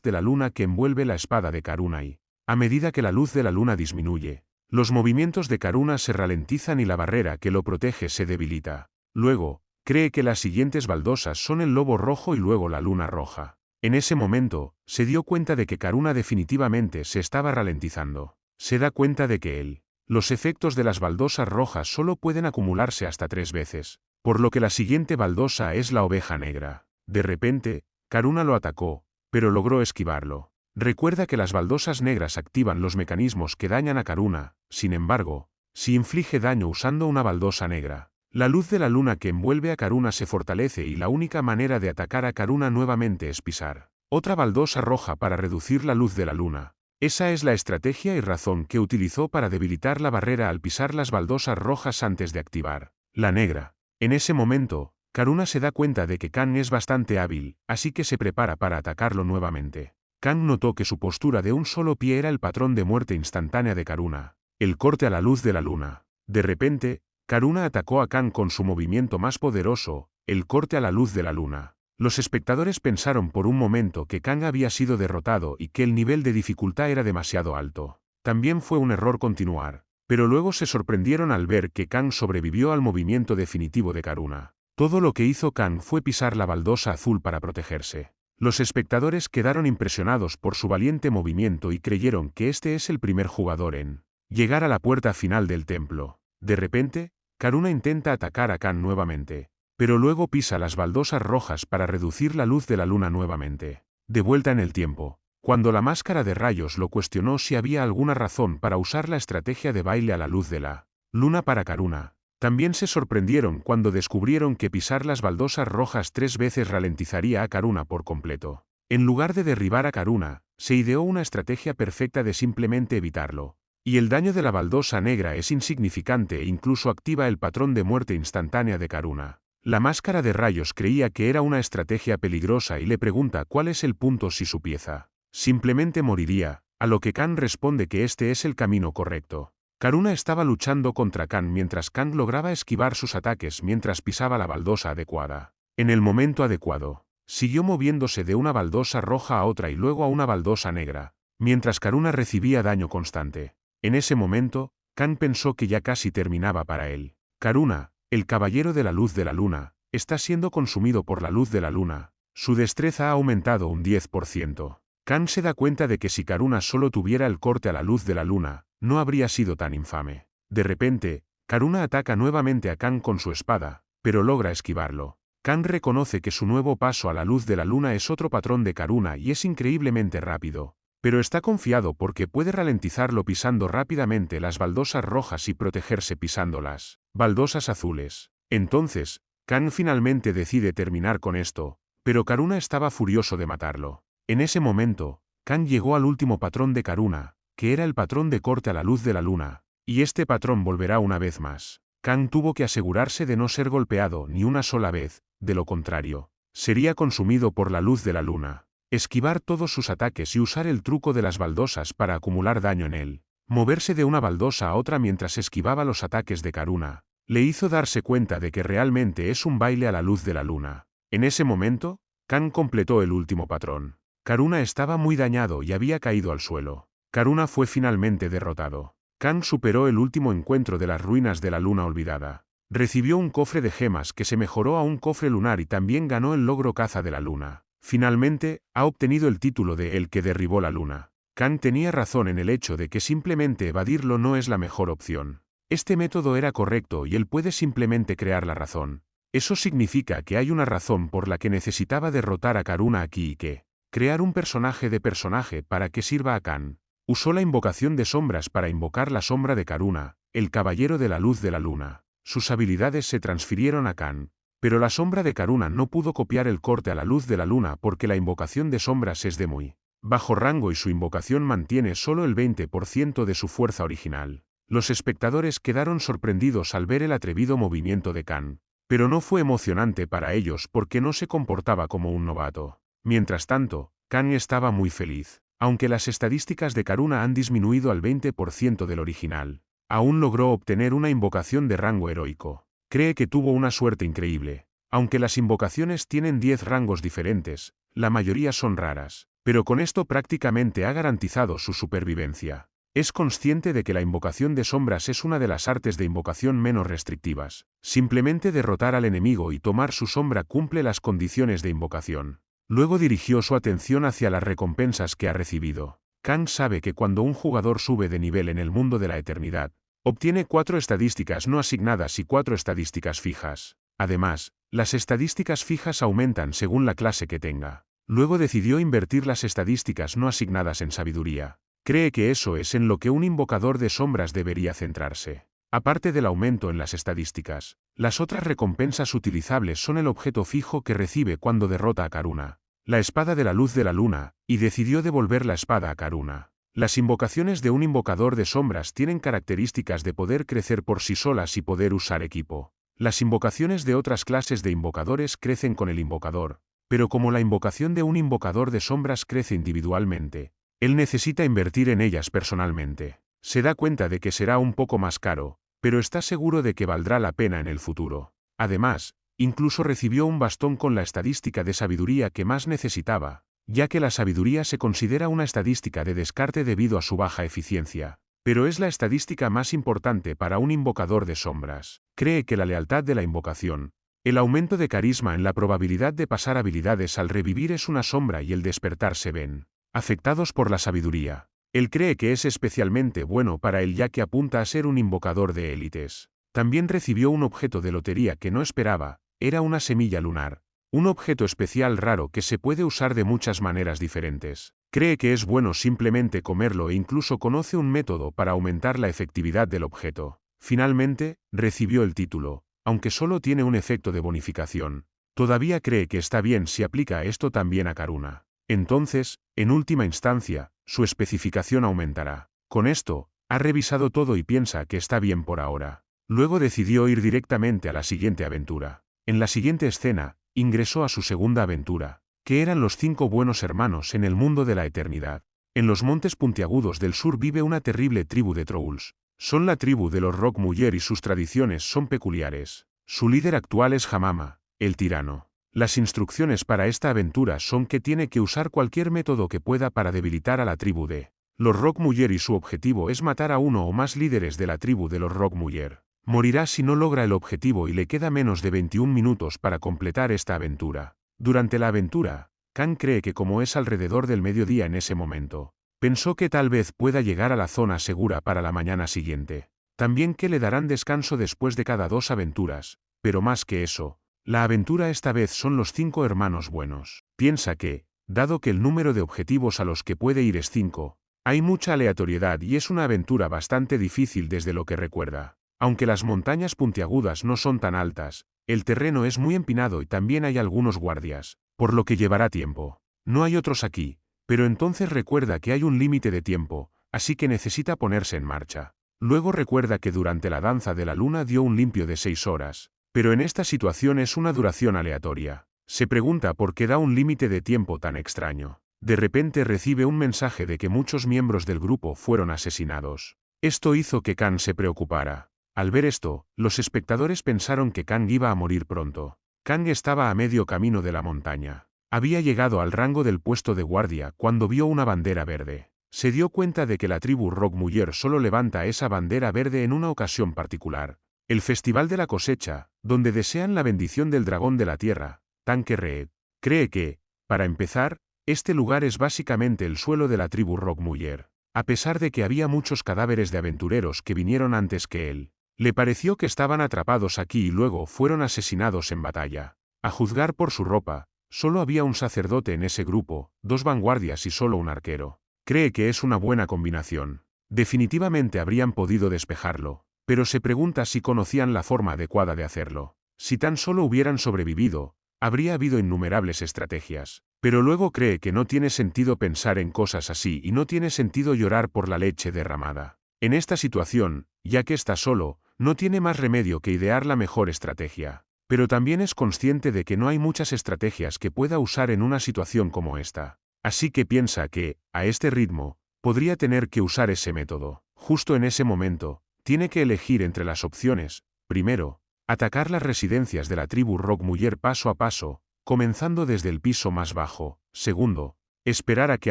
de la luna que envuelve la espada de Karuna y, a medida que la luz de la luna disminuye, los movimientos de Karuna se ralentizan y la barrera que lo protege se debilita. Luego, cree que las siguientes baldosas son el lobo rojo y luego la luna roja. En ese momento, se dio cuenta de que Karuna definitivamente se estaba ralentizando. Se da cuenta de que los efectos de las baldosas rojas solo pueden acumularse hasta 3 veces, por lo que la siguiente baldosa es la oveja negra. De repente, Karuna lo atacó, pero logró esquivarlo. Recuerda que las baldosas negras activan los mecanismos que dañan a Karuna, sin embargo, si inflige daño usando una baldosa negra, la luz de la luna que envuelve a Karuna se fortalece y la única manera de atacar a Karuna nuevamente es pisar otra baldosa roja para reducir la luz de la luna. Esa es la estrategia y razón que utilizó para debilitar la barrera al pisar las baldosas rojas antes de activar la negra. En ese momento, Karuna se da cuenta de que Kang es bastante hábil, así que se prepara para atacarlo nuevamente. Kang notó que su postura de un solo pie era el patrón de muerte instantánea de Karuna, el corte a la luz de la luna. De repente, Karuna atacó a Kang con su movimiento más poderoso, el corte a la luz de la luna. Los espectadores pensaron por un momento que Kang había sido derrotado y que el nivel de dificultad era demasiado alto. También fue un error continuar, pero luego se sorprendieron al ver que Kang sobrevivió al movimiento definitivo de Karuna. Todo lo que hizo Kang fue pisar la baldosa azul para protegerse. Los espectadores quedaron impresionados por su valiente movimiento y creyeron que este es el primer jugador en llegar a la puerta final del templo. De repente, Karuna intenta atacar a Kang nuevamente, pero luego pisa las baldosas rojas para reducir la luz de la luna nuevamente. De vuelta en el tiempo, cuando la máscara de rayos lo cuestionó si había alguna razón para usar la estrategia de baile a la luz de la luna para Karuna, también se sorprendieron cuando descubrieron que pisar las baldosas rojas 3 veces ralentizaría a Karuna por completo. En lugar de derribar a Karuna, se ideó una estrategia perfecta de simplemente evitarlo. Y el daño de la baldosa negra es insignificante e incluso activa el patrón de muerte instantánea de Karuna. La máscara de rayos creía que era una estrategia peligrosa y le pregunta cuál es el punto si su pieza simplemente moriría, a lo que Kang responde que este es el camino correcto. Karuna estaba luchando contra Kang mientras Kang lograba esquivar sus ataques mientras pisaba la baldosa adecuada. En el momento adecuado, siguió moviéndose de una baldosa roja a otra y luego a una baldosa negra, mientras Karuna recibía daño constante. En ese momento, Kang pensó que ya casi terminaba para él. Karuna, el caballero de la luz de la luna, está siendo consumido por la luz de la luna. Su destreza ha aumentado un 10%. Kang se da cuenta de que si Karuna solo tuviera el corte a la luz de la luna, no habría sido tan infame. De repente, Karuna ataca nuevamente a Kang con su espada, pero logra esquivarlo. Kang reconoce que su nuevo paso a la luz de la luna es otro patrón de Karuna y es increíblemente rápido, pero está confiado porque puede ralentizarlo pisando rápidamente las baldosas rojas y protegerse pisando las baldosas azules. Entonces, Kang finalmente decide terminar con esto, pero Karuna estaba furioso de matarlo. En ese momento, Kang llegó al último patrón de Karuna, que era el patrón de corte a la luz de la luna, y este patrón volverá una vez más. Kang tuvo que asegurarse de no ser golpeado ni una sola vez, de lo contrario, sería consumido por la luz de la luna. Esquivar todos sus ataques y usar el truco de las baldosas para acumular daño en él. Moverse de una baldosa a otra mientras esquivaba los ataques de Karuna, le hizo darse cuenta de que realmente es un baile a la luz de la luna. En ese momento, Kang completó el último patrón. Karuna estaba muy dañado y había caído al suelo. Karuna fue finalmente derrotado. Kang superó el último encuentro de las ruinas de la luna olvidada. Recibió un cofre de gemas que se mejoró a un cofre lunar y también ganó el logro caza de la luna. Finalmente, ha obtenido el título de El que derribó la luna. Kang tenía razón en el hecho de que simplemente evadirlo no es la mejor opción. Este método era correcto y él puede simplemente crear la razón. Eso significa que hay una razón por la que necesitaba derrotar a Karuna aquí y que crear un personaje de personaje para que sirva a Kang. Usó la invocación de sombras para invocar la sombra de Karuna, el caballero de la luz de la luna. Sus habilidades se transfirieron a Kang, pero la sombra de Karuna no pudo copiar el corte a la luz de la luna porque la invocación de sombras es de muy bajo rango y su invocación mantiene solo el 20% de su fuerza original. Los espectadores quedaron sorprendidos al ver el atrevido movimiento de Kang, pero no fue emocionante para ellos porque no se comportaba como un novato. Mientras tanto, Kang estaba muy feliz. Aunque las estadísticas de Karuna han disminuido al 20% del original, aún logró obtener una invocación de rango heroico. Cree que tuvo una suerte increíble. Aunque las invocaciones tienen 10 rangos diferentes, la mayoría son raras, pero con esto prácticamente ha garantizado su supervivencia. Es consciente de que la invocación de sombras es una de las artes de invocación menos restrictivas. Simplemente derrotar al enemigo y tomar su sombra cumple las condiciones de invocación. Luego dirigió su atención hacia las recompensas que ha recibido. Kang sabe que cuando un jugador sube de nivel en el mundo de la eternidad, obtiene 4 estadísticas no asignadas y 4 estadísticas fijas. Además, las estadísticas fijas aumentan según la clase que tenga. Luego decidió invertir las estadísticas no asignadas en sabiduría. Cree que eso es en lo que un invocador de sombras debería centrarse. Aparte del aumento en las estadísticas, las otras recompensas utilizables son el objeto fijo que recibe cuando derrota a Karuna, la espada de la luz de la luna, y decidió devolver la espada a Karuna. Las invocaciones de un invocador de sombras tienen características de poder crecer por sí solas y poder usar equipo. Las invocaciones de otras clases de invocadores crecen con el invocador, pero como la invocación de un invocador de sombras crece individualmente, él necesita invertir en ellas personalmente. Se da cuenta de que será un poco más caro, pero está seguro de que valdrá la pena en el futuro. Además, incluso recibió un bastón con la estadística de sabiduría que más necesitaba, ya que la sabiduría se considera una estadística de descarte debido a su baja eficiencia, pero es la estadística más importante para un invocador de sombras. Cree que la lealtad de la invocación, el aumento de carisma en la probabilidad de pasar habilidades al revivir es una sombra y el despertar se ven afectados por la sabiduría. Él cree que es especialmente bueno para él ya que apunta a ser un invocador de élites. También recibió un objeto de lotería que no esperaba, era una semilla lunar. Un objeto especial raro que se puede usar de muchas maneras diferentes. Cree que es bueno simplemente comerlo e incluso conoce un método para aumentar la efectividad del objeto. Finalmente, recibió el título, aunque solo tiene un efecto de bonificación. Todavía cree que está bien si aplica esto también a Karuna. Entonces, en última instancia, su especificación aumentará. Con esto, ha revisado todo y piensa que está bien por ahora. Luego decidió ir directamente a la siguiente aventura. En la siguiente escena, ingresó a su segunda aventura, que eran los 5 buenos hermanos en el mundo de la eternidad. En los montes puntiagudos del sur vive una terrible tribu de Trolls. Son la tribu de los Rock Muller y sus tradiciones son peculiares. Su líder actual es Hamama, el tirano. Las instrucciones para esta aventura son que tiene que usar cualquier método que pueda para debilitar a la tribu de los Rock Muller y su objetivo es matar a uno o más líderes de la tribu de los Rock Muller. Morirá si no logra el objetivo y le queda menos de 21 minutos para completar esta aventura. Durante la aventura, Kang cree que como es alrededor del mediodía en ese momento, pensó que tal vez pueda llegar a la zona segura para la mañana siguiente. También que le darán descanso después de cada 2 aventuras, pero más que eso, la aventura esta vez son los 5 hermanos buenos. Piensa que, dado que el número de objetivos a los que puede ir es 5, hay mucha aleatoriedad y es una aventura bastante difícil desde lo que recuerda. Aunque las montañas puntiagudas no son tan altas, el terreno es muy empinado y también hay algunos guardias, por lo que llevará tiempo. No hay otros aquí, pero entonces recuerda que hay un límite de tiempo, así que necesita ponerse en marcha. Luego recuerda que durante la danza de la luna dio un limpio de 6 horas. Pero en esta situación es una duración aleatoria. Se pregunta por qué da un límite de tiempo tan extraño. De repente recibe un mensaje de que muchos miembros del grupo fueron asesinados. Esto hizo que Kang se preocupara. Al ver esto, los espectadores pensaron que Kang iba a morir pronto. Kang estaba a medio camino de la montaña. Había llegado al rango del puesto de guardia cuando vio una bandera verde. Se dio cuenta de que la tribu Rock Muller solo levanta esa bandera verde en una ocasión particular. El Festival de la Cosecha, donde desean la bendición del dragón de la tierra, Tanque Reed. Cree que, para empezar, este lugar es básicamente el suelo de la tribu Rock Muller. A pesar de que había muchos cadáveres de aventureros que vinieron antes que él, le pareció que estaban atrapados aquí y luego fueron asesinados en batalla. A juzgar por su ropa, solo había un sacerdote en ese grupo, 2 vanguardias y solo un arquero. Cree que es una buena combinación. Definitivamente habrían podido despejarlo. Pero se pregunta si conocían la forma adecuada de hacerlo. Si tan solo hubieran sobrevivido, habría habido innumerables estrategias. Pero luego cree que no tiene sentido pensar en cosas así y no tiene sentido llorar por la leche derramada. En esta situación, ya que está solo, no tiene más remedio que idear la mejor estrategia. Pero también es consciente de que no hay muchas estrategias que pueda usar en una situación como esta. Así que piensa que, a este ritmo, podría tener que usar ese método. Justo en ese momento, tiene que elegir entre las opciones. Primero, Atacar las residencias de la tribu Rockmuller paso a paso, comenzando desde el piso más bajo. Segundo, esperar a que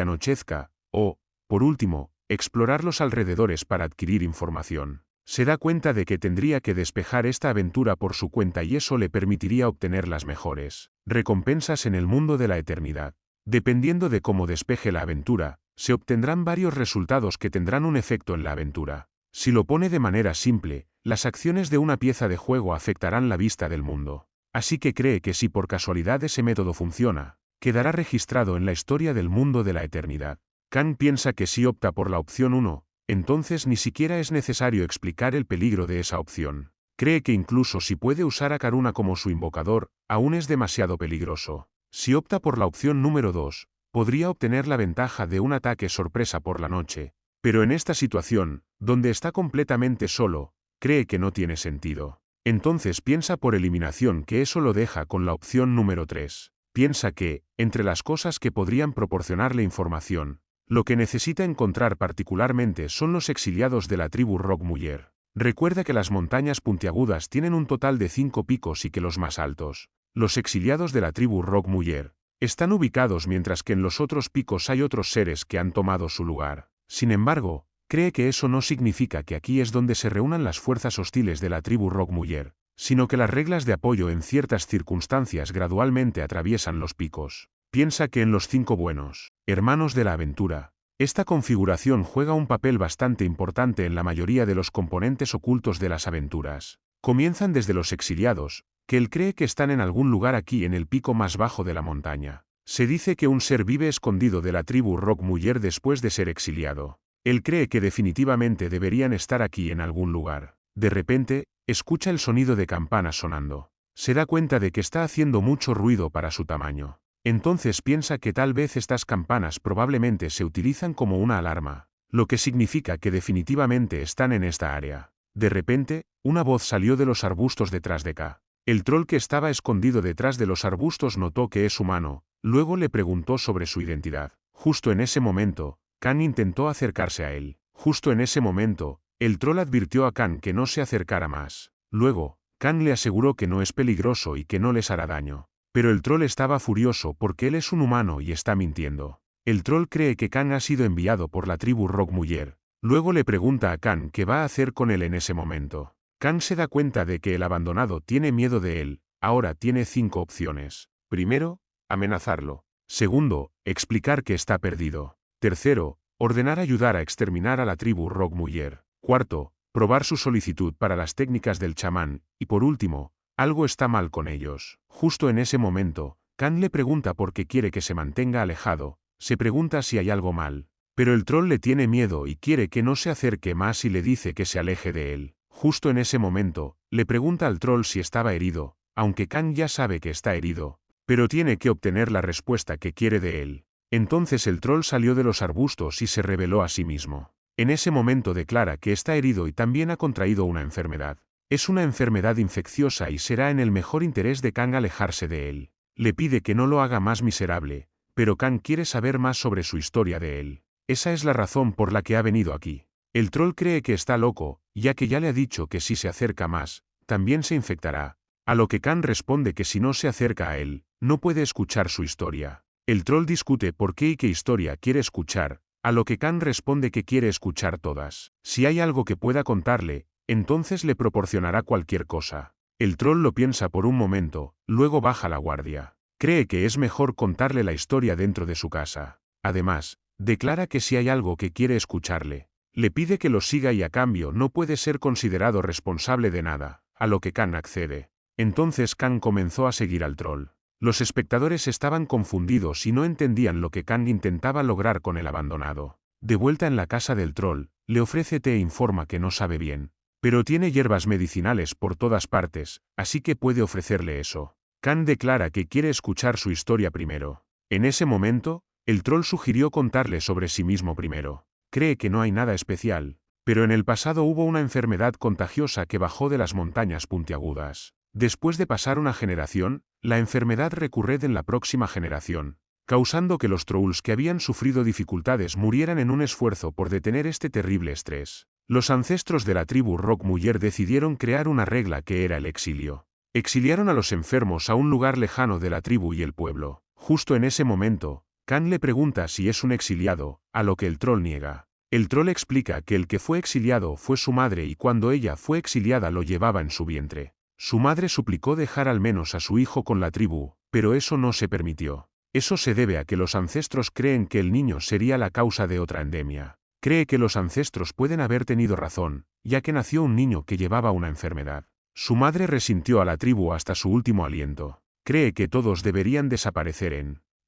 anochezca, o, por último, explorar los alrededores para adquirir información. Se da cuenta de que tendría que despejar esta aventura por su cuenta y eso le permitiría obtener las mejores recompensas en el mundo de la eternidad. Dependiendo de cómo despeje la aventura, se obtendrán varios resultados que tendrán un efecto en la aventura. Si lo pone de manera simple, las acciones de una pieza de juego afectarán la vista del mundo. Así que cree que si por casualidad ese método funciona, quedará registrado en la historia del mundo de la eternidad. Kang piensa que si opta por la opción 1, entonces ni siquiera es necesario explicar el peligro de esa opción. Cree que incluso si puede usar a Karuna como su invocador, aún es demasiado peligroso. Si opta por la opción número 2, podría obtener la ventaja de un ataque sorpresa por la noche, pero en esta situación, donde está completamente solo, cree que no tiene sentido. Entonces piensa por eliminación que eso lo deja con la opción número 3. Piensa que, entre las cosas que podrían proporcionarle información, lo que necesita encontrar particularmente son los exiliados de la tribu Rockmuller. Recuerda que las montañas puntiagudas tienen un total de 5 picos y que los más altos, los exiliados de la tribu Rockmuller, están ubicados mientras que en los otros picos hay otros seres que han tomado su lugar. Sin embargo, cree que eso no significa que aquí es donde se reúnan las fuerzas hostiles de la tribu Rockmuller, sino que las reglas de apoyo en ciertas circunstancias gradualmente atraviesan los picos. Piensa que en los 5 buenos hermanos de la aventura, esta configuración juega un papel bastante importante en la mayoría de los componentes ocultos de las aventuras. Comienzan desde los exiliados, que él cree que están en algún lugar aquí en el pico más bajo de la montaña. Se dice que un ser vive escondido de la tribu Rockmuller después de ser exiliado. Él cree que definitivamente deberían estar aquí en algún lugar. De repente, escucha el sonido de campanas sonando. Se da cuenta de que está haciendo mucho ruido para su tamaño. Entonces piensa que tal vez estas campanas probablemente se utilizan como una alarma, lo que significa que definitivamente están en esta área. De repente, una voz salió de los arbustos detrás de K. El troll que estaba escondido detrás de los arbustos notó que es humano, luego le preguntó sobre su identidad. Justo en ese momento, Khan intentó acercarse a él. Justo en ese momento, el troll advirtió a Khan que no se acercara más. Luego, Khan le aseguró que no es peligroso y que no les hará daño. Pero el troll estaba furioso porque él es un humano y está mintiendo. El troll cree que Khan ha sido enviado por la tribu Rockmuller. Luego le pregunta a Khan qué va a hacer con él en ese momento. Khan se da cuenta de que el abandonado tiene miedo de él. Ahora tiene 5 opciones. Primero, amenazarlo. Segundo, explicar que está perdido. Tercero, ordenar ayudar a exterminar a la tribu Rockmuller. Cuarto, probar su solicitud para las técnicas del chamán. Y por último, algo está mal con ellos. Justo en ese momento, Khan le pregunta por qué quiere que se mantenga alejado. Se pregunta si hay algo mal. Pero el troll le tiene miedo y quiere que no se acerque más y le dice que se aleje de él. Justo en ese momento, le pregunta al troll si estaba herido, aunque Khan ya sabe que está herido, pero tiene que obtener la respuesta que quiere de él. Entonces el troll salió de los arbustos y se reveló a sí mismo. En ese momento declara que está herido y también ha contraído una enfermedad. Es una enfermedad infecciosa y será en el mejor interés de Khan alejarse de él. Le pide que no lo haga más miserable, pero Khan quiere saber más sobre su historia de él. Esa es la razón por la que ha venido aquí. El troll cree que está loco, ya que ya le ha dicho que si se acerca más, también se infectará. A lo que Khan responde que si no se acerca a él, no puede escuchar su historia. El troll discute por qué y qué historia quiere escuchar, a lo que Khan responde que quiere escuchar todas. Si hay algo que pueda contarle, entonces le proporcionará cualquier cosa. El troll lo piensa por un momento, luego baja la guardia. Cree que es mejor contarle la historia dentro de su casa. Además, declara que si hay algo que quiere escucharle, le pide que lo siga y a cambio no puede ser considerado responsable de nada, a lo que Khan accede. Entonces Khan comenzó a seguir al troll. Los espectadores estaban confundidos y no entendían lo que Khan intentaba lograr con el abandonado. De vuelta en la casa del troll, le ofrece té e informa que no sabe bien, pero tiene hierbas medicinales por todas partes, así que puede ofrecerle eso. Khan declara que quiere escuchar su historia primero. En ese momento, el troll sugirió contarle sobre sí mismo primero. Cree que no hay nada especial, pero en el pasado hubo una enfermedad contagiosa que bajó de las montañas puntiagudas. Después de pasar una generación, la enfermedad recurre en la próxima generación, causando que los trolls que habían sufrido dificultades murieran en un esfuerzo por detener este terrible estrés. Los ancestros de la tribu Rockmuller decidieron crear una regla que era el exilio. Exiliaron a los enfermos a un lugar lejano de la tribu y el pueblo. Justo en ese momento, Khan le pregunta si es un exiliado, a lo que el troll niega. El troll explica que el que fue exiliado fue su madre y cuando ella fue exiliada lo llevaba en su vientre. Su madre suplicó dejar al menos a su hijo con la tribu, pero eso no se permitió. Eso se debe a que los ancestros creen que el niño sería la causa de otra endemia. Cree que los ancestros pueden haber tenido razón, ya que nació un niño que llevaba una enfermedad. Su madre resintió a la tribu hasta su último aliento. Cree que todos deberían desaparecer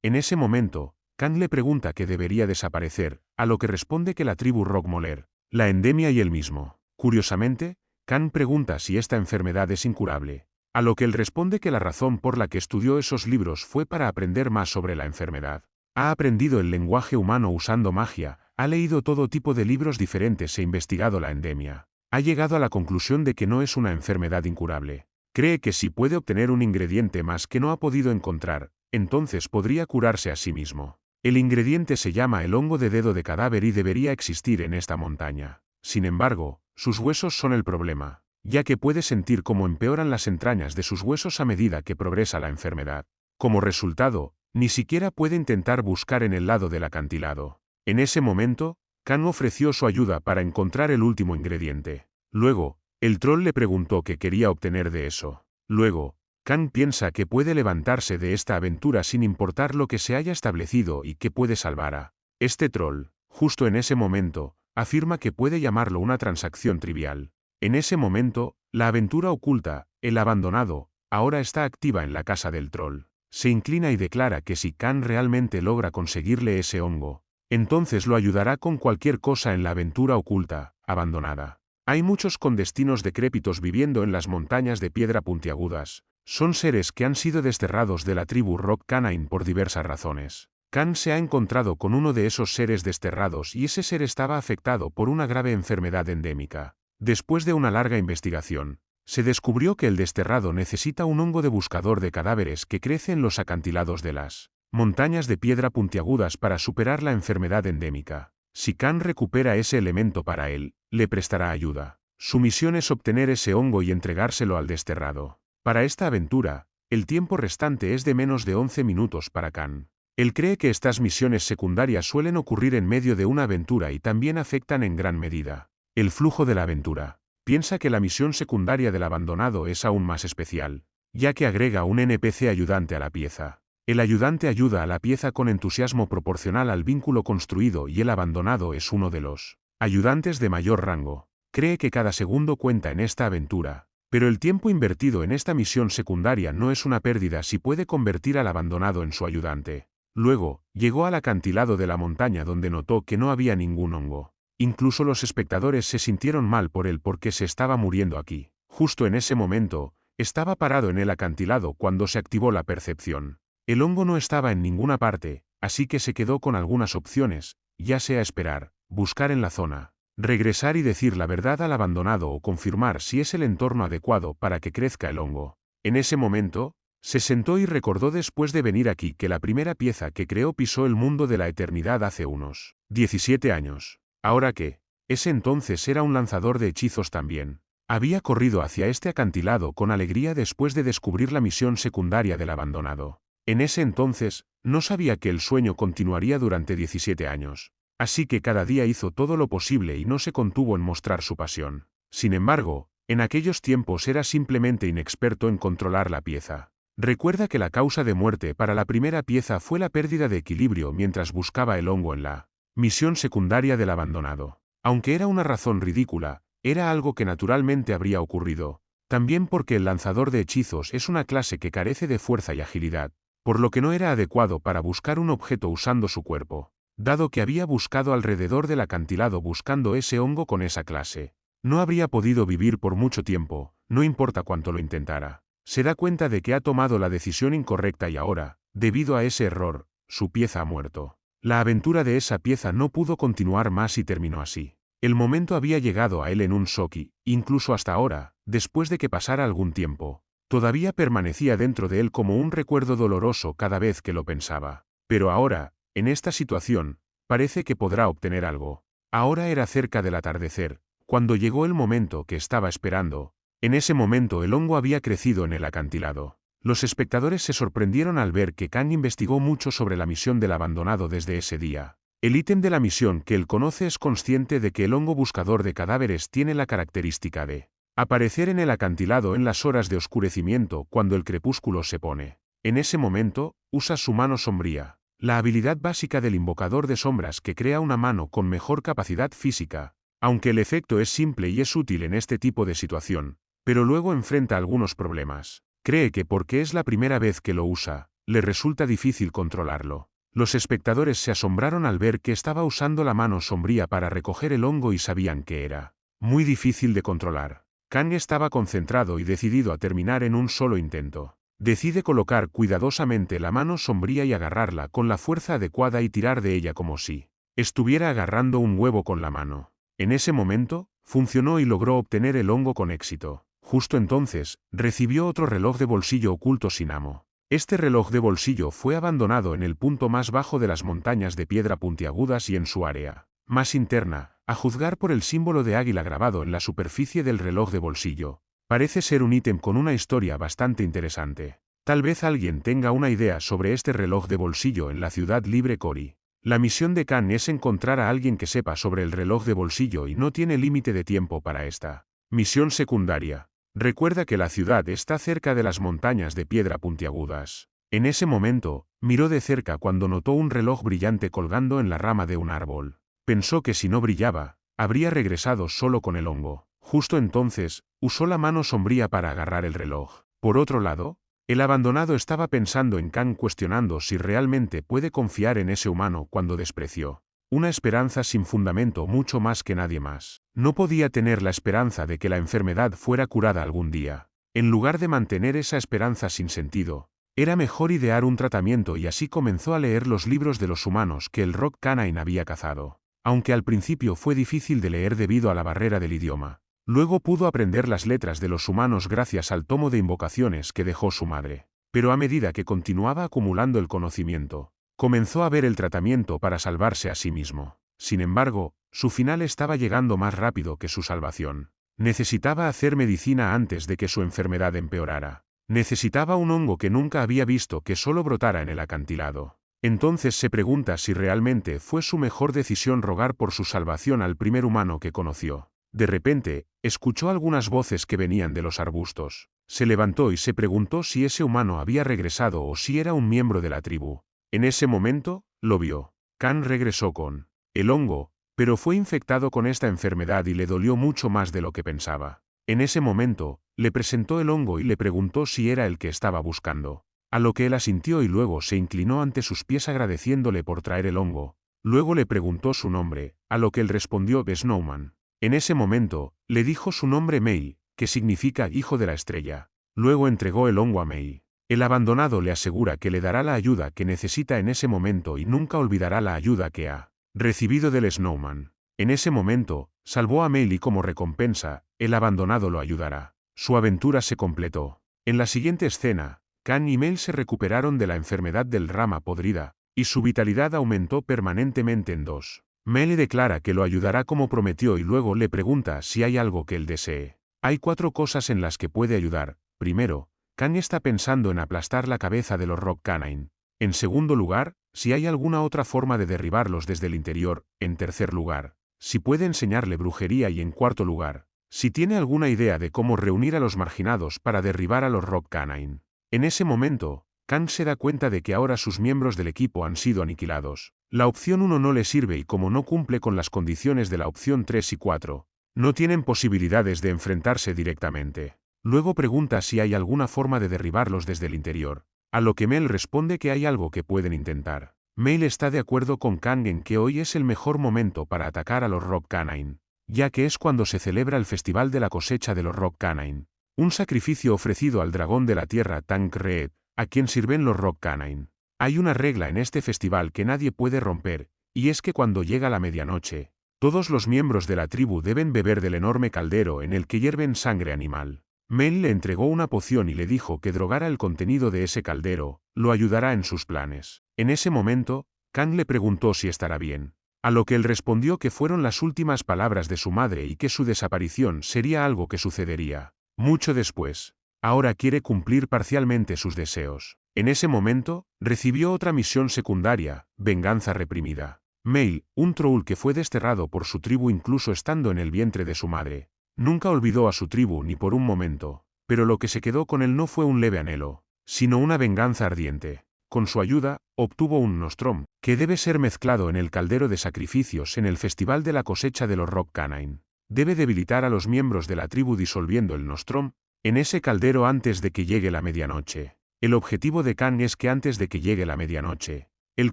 En ese momento, Khan le pregunta qué debería desaparecer, a lo que responde que la tribu Rockmuller, la endemia y él mismo. Curiosamente, Khan pregunta si esta enfermedad es incurable, a lo que él responde que la razón por la que estudió esos libros fue para aprender más sobre la enfermedad. Ha aprendido el lenguaje humano usando magia, ha leído todo tipo de libros diferentes e investigado la endemia. Ha llegado a la conclusión de que no es una enfermedad incurable. Cree que si puede obtener un ingrediente más que no ha podido encontrar, entonces podría curarse a sí mismo. El ingrediente se llama el hongo de dedo de cadáver y debería existir en esta montaña. Sin embargo, sus huesos son el problema, ya que puede sentir cómo empeoran las entrañas de sus huesos a medida que progresa la enfermedad. Como resultado, ni siquiera puede intentar buscar en el lado del acantilado. En ese momento, Khan ofreció su ayuda para encontrar el último ingrediente. Luego, el troll le preguntó qué quería obtener de eso. Luego, Khan piensa que puede levantarse de esta aventura sin importar lo que se haya establecido y que puede salvar a este troll. Justo en ese momento, afirma que puede llamarlo una transacción trivial. En ese momento, la aventura oculta, el abandonado, ahora está activa en la casa del troll. Se inclina y declara que si Khan realmente logra conseguirle ese hongo, entonces lo ayudará con cualquier cosa en la aventura oculta, abandonada. Hay muchos condestinos decrépitos viviendo en las montañas de piedra puntiagudas. Son seres que han sido desterrados de la tribu Rock Canine por diversas razones. Khan se ha encontrado con uno de esos seres desterrados y ese ser estaba afectado por una grave enfermedad endémica. Después de una larga investigación, se descubrió que el desterrado necesita un hongo de buscador de cadáveres que crece en los acantilados de las montañas de piedra puntiagudas para superar la enfermedad endémica. Si Khan recupera ese elemento para él, le prestará ayuda. Su misión es obtener ese hongo y entregárselo al desterrado. Para esta aventura, el tiempo restante es de menos de 11 minutos para Khan. Él cree que estas misiones secundarias suelen ocurrir en medio de una aventura y también afectan en gran medida el flujo de la aventura. Piensa que la misión secundaria del abandonado es aún más especial, ya que agrega un NPC ayudante a la pieza. El ayudante ayuda a la pieza con entusiasmo proporcional al vínculo construido y el abandonado es uno de los ayudantes de mayor rango. Cree que cada segundo cuenta en esta aventura, pero el tiempo invertido en esta misión secundaria no es una pérdida si puede convertir al abandonado en su ayudante. Luego, llegó al acantilado de la montaña donde notó que no había ningún hongo. Incluso los espectadores se sintieron mal por él porque se estaba muriendo aquí. Justo en ese momento, estaba parado en el acantilado cuando se activó la percepción. El hongo no estaba en ninguna parte, así que se quedó con algunas opciones, ya sea esperar, buscar en la zona, regresar y decir la verdad al abandonado o confirmar si es el entorno adecuado para que crezca el hongo. En ese momento, se sentó y recordó después de venir aquí que la primera pieza que creó pisó el mundo de la eternidad hace unos 17 años. Ahora que, ese entonces era un lanzador de hechizos también. Había corrido hacia este acantilado con alegría después de descubrir la misión secundaria del abandonado. En ese entonces, no sabía que el sueño continuaría durante 17 años. Así que cada día hizo todo lo posible y no se contuvo en mostrar su pasión. Sin embargo, en aquellos tiempos era simplemente inexperto en controlar la pieza. Recuerda que la causa de muerte para la primera pieza fue la pérdida de equilibrio mientras buscaba el hongo en la misión secundaria del abandonado. Aunque era una razón ridícula, era algo que naturalmente habría ocurrido. También porque el lanzador de hechizos es una clase que carece de fuerza y agilidad, por lo que no era adecuado para buscar un objeto usando su cuerpo. Dado que había buscado alrededor del acantilado buscando ese hongo con esa clase, no habría podido vivir por mucho tiempo, no importa cuánto lo intentara. Se da cuenta de que ha tomado la decisión incorrecta y ahora, debido a ese error, su pieza ha muerto. La aventura de esa pieza no pudo continuar más y terminó así. El momento había llegado a él en un shock y, incluso hasta ahora, después de que pasara algún tiempo, todavía permanecía dentro de él como un recuerdo doloroso cada vez que lo pensaba. Pero ahora, en esta situación, parece que podrá obtener algo. Ahora era cerca del atardecer, Cuando llegó el momento que estaba esperando, en ese momento el hongo había crecido en el acantilado. Los espectadores se sorprendieron al ver que Kang investigó mucho sobre la misión del abandonado desde ese día. El ítem de la misión que él conoce es consciente de que el hongo buscador de cadáveres tiene la característica de aparecer en el acantilado en las horas de oscurecimiento cuando el crepúsculo se pone. En ese momento, usa su mano sombría, la habilidad básica del invocador de sombras que crea una mano con mejor capacidad física, aunque el efecto es simple y es útil en este tipo de situación, pero luego enfrenta algunos problemas. Cree que porque es la primera vez que lo usa, le resulta difícil controlarlo. Los espectadores se asombraron al ver que estaba usando la mano sombría para recoger el hongo y sabían que era muy difícil de controlar. Kang estaba concentrado y decidido a terminar en un solo intento. Decide colocar cuidadosamente la mano sombría y agarrarla con la fuerza adecuada y tirar de ella como si estuviera agarrando un huevo con la mano. En ese momento, funcionó y logró obtener el hongo con éxito. Justo entonces, recibió otro reloj de bolsillo oculto sin amo. Este reloj de bolsillo fue abandonado en el punto más bajo de las montañas de piedra puntiagudas y en su área más interna, a juzgar por el símbolo de águila grabado en la superficie del reloj de bolsillo. Parece ser un ítem con una historia bastante interesante. Tal vez alguien tenga una idea sobre este reloj de bolsillo en la ciudad libre Cori. La misión de Kang es encontrar a alguien que sepa sobre el reloj de bolsillo y no tiene límite de tiempo para esta misión secundaria. Recuerda que la ciudad está cerca de las montañas de piedra puntiagudas. En ese momento, miró de cerca cuando notó un reloj brillante colgando en la rama de un árbol. Pensó que si no brillaba, habría regresado solo con el hongo. Justo entonces, usó la mano sombría para agarrar el reloj. Por otro lado, el abandonado estaba pensando en Kang, cuestionando si realmente puede confiar en ese humano cuando despreció una esperanza sin fundamento mucho más que nadie más. No podía tener la esperanza de que la enfermedad fuera curada algún día. En lugar de mantener esa esperanza sin sentido, era mejor idear un tratamiento y así comenzó a leer los libros de los humanos que el Rock Canine había cazado. Aunque al principio fue difícil de leer debido a la barrera del idioma, luego pudo aprender las letras de los humanos gracias al tomo de invocaciones que dejó su madre. Pero a medida que continuaba acumulando el conocimiento, comenzó a ver el tratamiento para salvarse a sí mismo. Sin embargo, su final estaba llegando más rápido que su salvación. Necesitaba hacer medicina antes de que su enfermedad empeorara. Necesitaba un hongo que nunca había visto que solo brotara en el acantilado. Entonces se pregunta si realmente fue su mejor decisión rogar por su salvación al primer humano que conoció. De repente, escuchó algunas voces que venían de los arbustos. Se levantó y se preguntó si ese humano había regresado o si era un miembro de la tribu. En ese momento, lo vio. Kang regresó con el hongo, pero fue infectado con esta enfermedad y le dolió mucho más de lo que pensaba. En ese momento, le presentó el hongo y le preguntó si era el que estaba buscando. A lo que él asintió y luego se inclinó ante sus pies agradeciéndole por traer el hongo. Luego le preguntó su nombre, a lo que él respondió de Snowman. En ese momento, le dijo su nombre Mei, que significa hijo de la estrella. Luego entregó el hongo a Mei. El abandonado le asegura que le dará la ayuda que necesita en ese momento y nunca olvidará la ayuda que ha recibido del Snowman. En ese momento, salvó a Mei y como recompensa, el abandonado lo ayudará. Su aventura se completó. En la siguiente escena, Kang y Mei se recuperaron de la enfermedad del rama podrida, y su vitalidad aumentó permanentemente en 2. Mei le declara que lo ayudará como prometió y luego le pregunta si hay algo que él desee. Hay 4 cosas en las que puede ayudar. Primero, Kang está pensando en aplastar la cabeza de los Rock Canine. En segundo lugar, si hay alguna otra forma de derribarlos desde el interior. En tercer lugar, si puede enseñarle brujería y en cuarto lugar, si tiene alguna idea de cómo reunir a los marginados para derribar a los Rock Canine. En ese momento, Kang se da cuenta de que ahora sus miembros del equipo han sido aniquilados. La opción 1 no le sirve y como no cumple con las condiciones de la opción 3 y 4, no tienen posibilidades de enfrentarse directamente. Luego pregunta si hay alguna forma de derribarlos desde el interior, a lo que Mel responde que hay algo que pueden intentar. Mel está de acuerdo con Kang en que hoy es el mejor momento para atacar a los Rock Canine, ya que es cuando se celebra el festival de la cosecha de los Rock Canine, un sacrificio ofrecido al dragón de la tierra Tank Red, a quien sirven los Rock Canine. Hay una regla en este festival que nadie puede romper, y es que cuando llega la medianoche, todos los miembros de la tribu deben beber del enorme caldero en el que hierven sangre animal. Mel le entregó una poción y le dijo que drogara el contenido de ese caldero, lo ayudará en sus planes. En ese momento, Kang le preguntó si estará bien. A lo que él respondió que fueron las últimas palabras de su madre y que su desaparición sería algo que sucedería mucho después. Ahora quiere cumplir parcialmente sus deseos. En ese momento, recibió otra misión secundaria, venganza reprimida. Mail, un troll que fue desterrado por su tribu incluso estando en el vientre de su madre. Nunca olvidó a su tribu ni por un momento, pero lo que se quedó con él no fue un leve anhelo, sino una venganza ardiente. Con su ayuda, obtuvo un nostrom, que debe ser mezclado en el caldero de sacrificios en el Festival de la Cosecha de los Rock Canine. Debe debilitar a los miembros de la tribu disolviendo el nostrom en ese caldero antes de que llegue la medianoche. El objetivo de Khan es que antes de que llegue la medianoche, el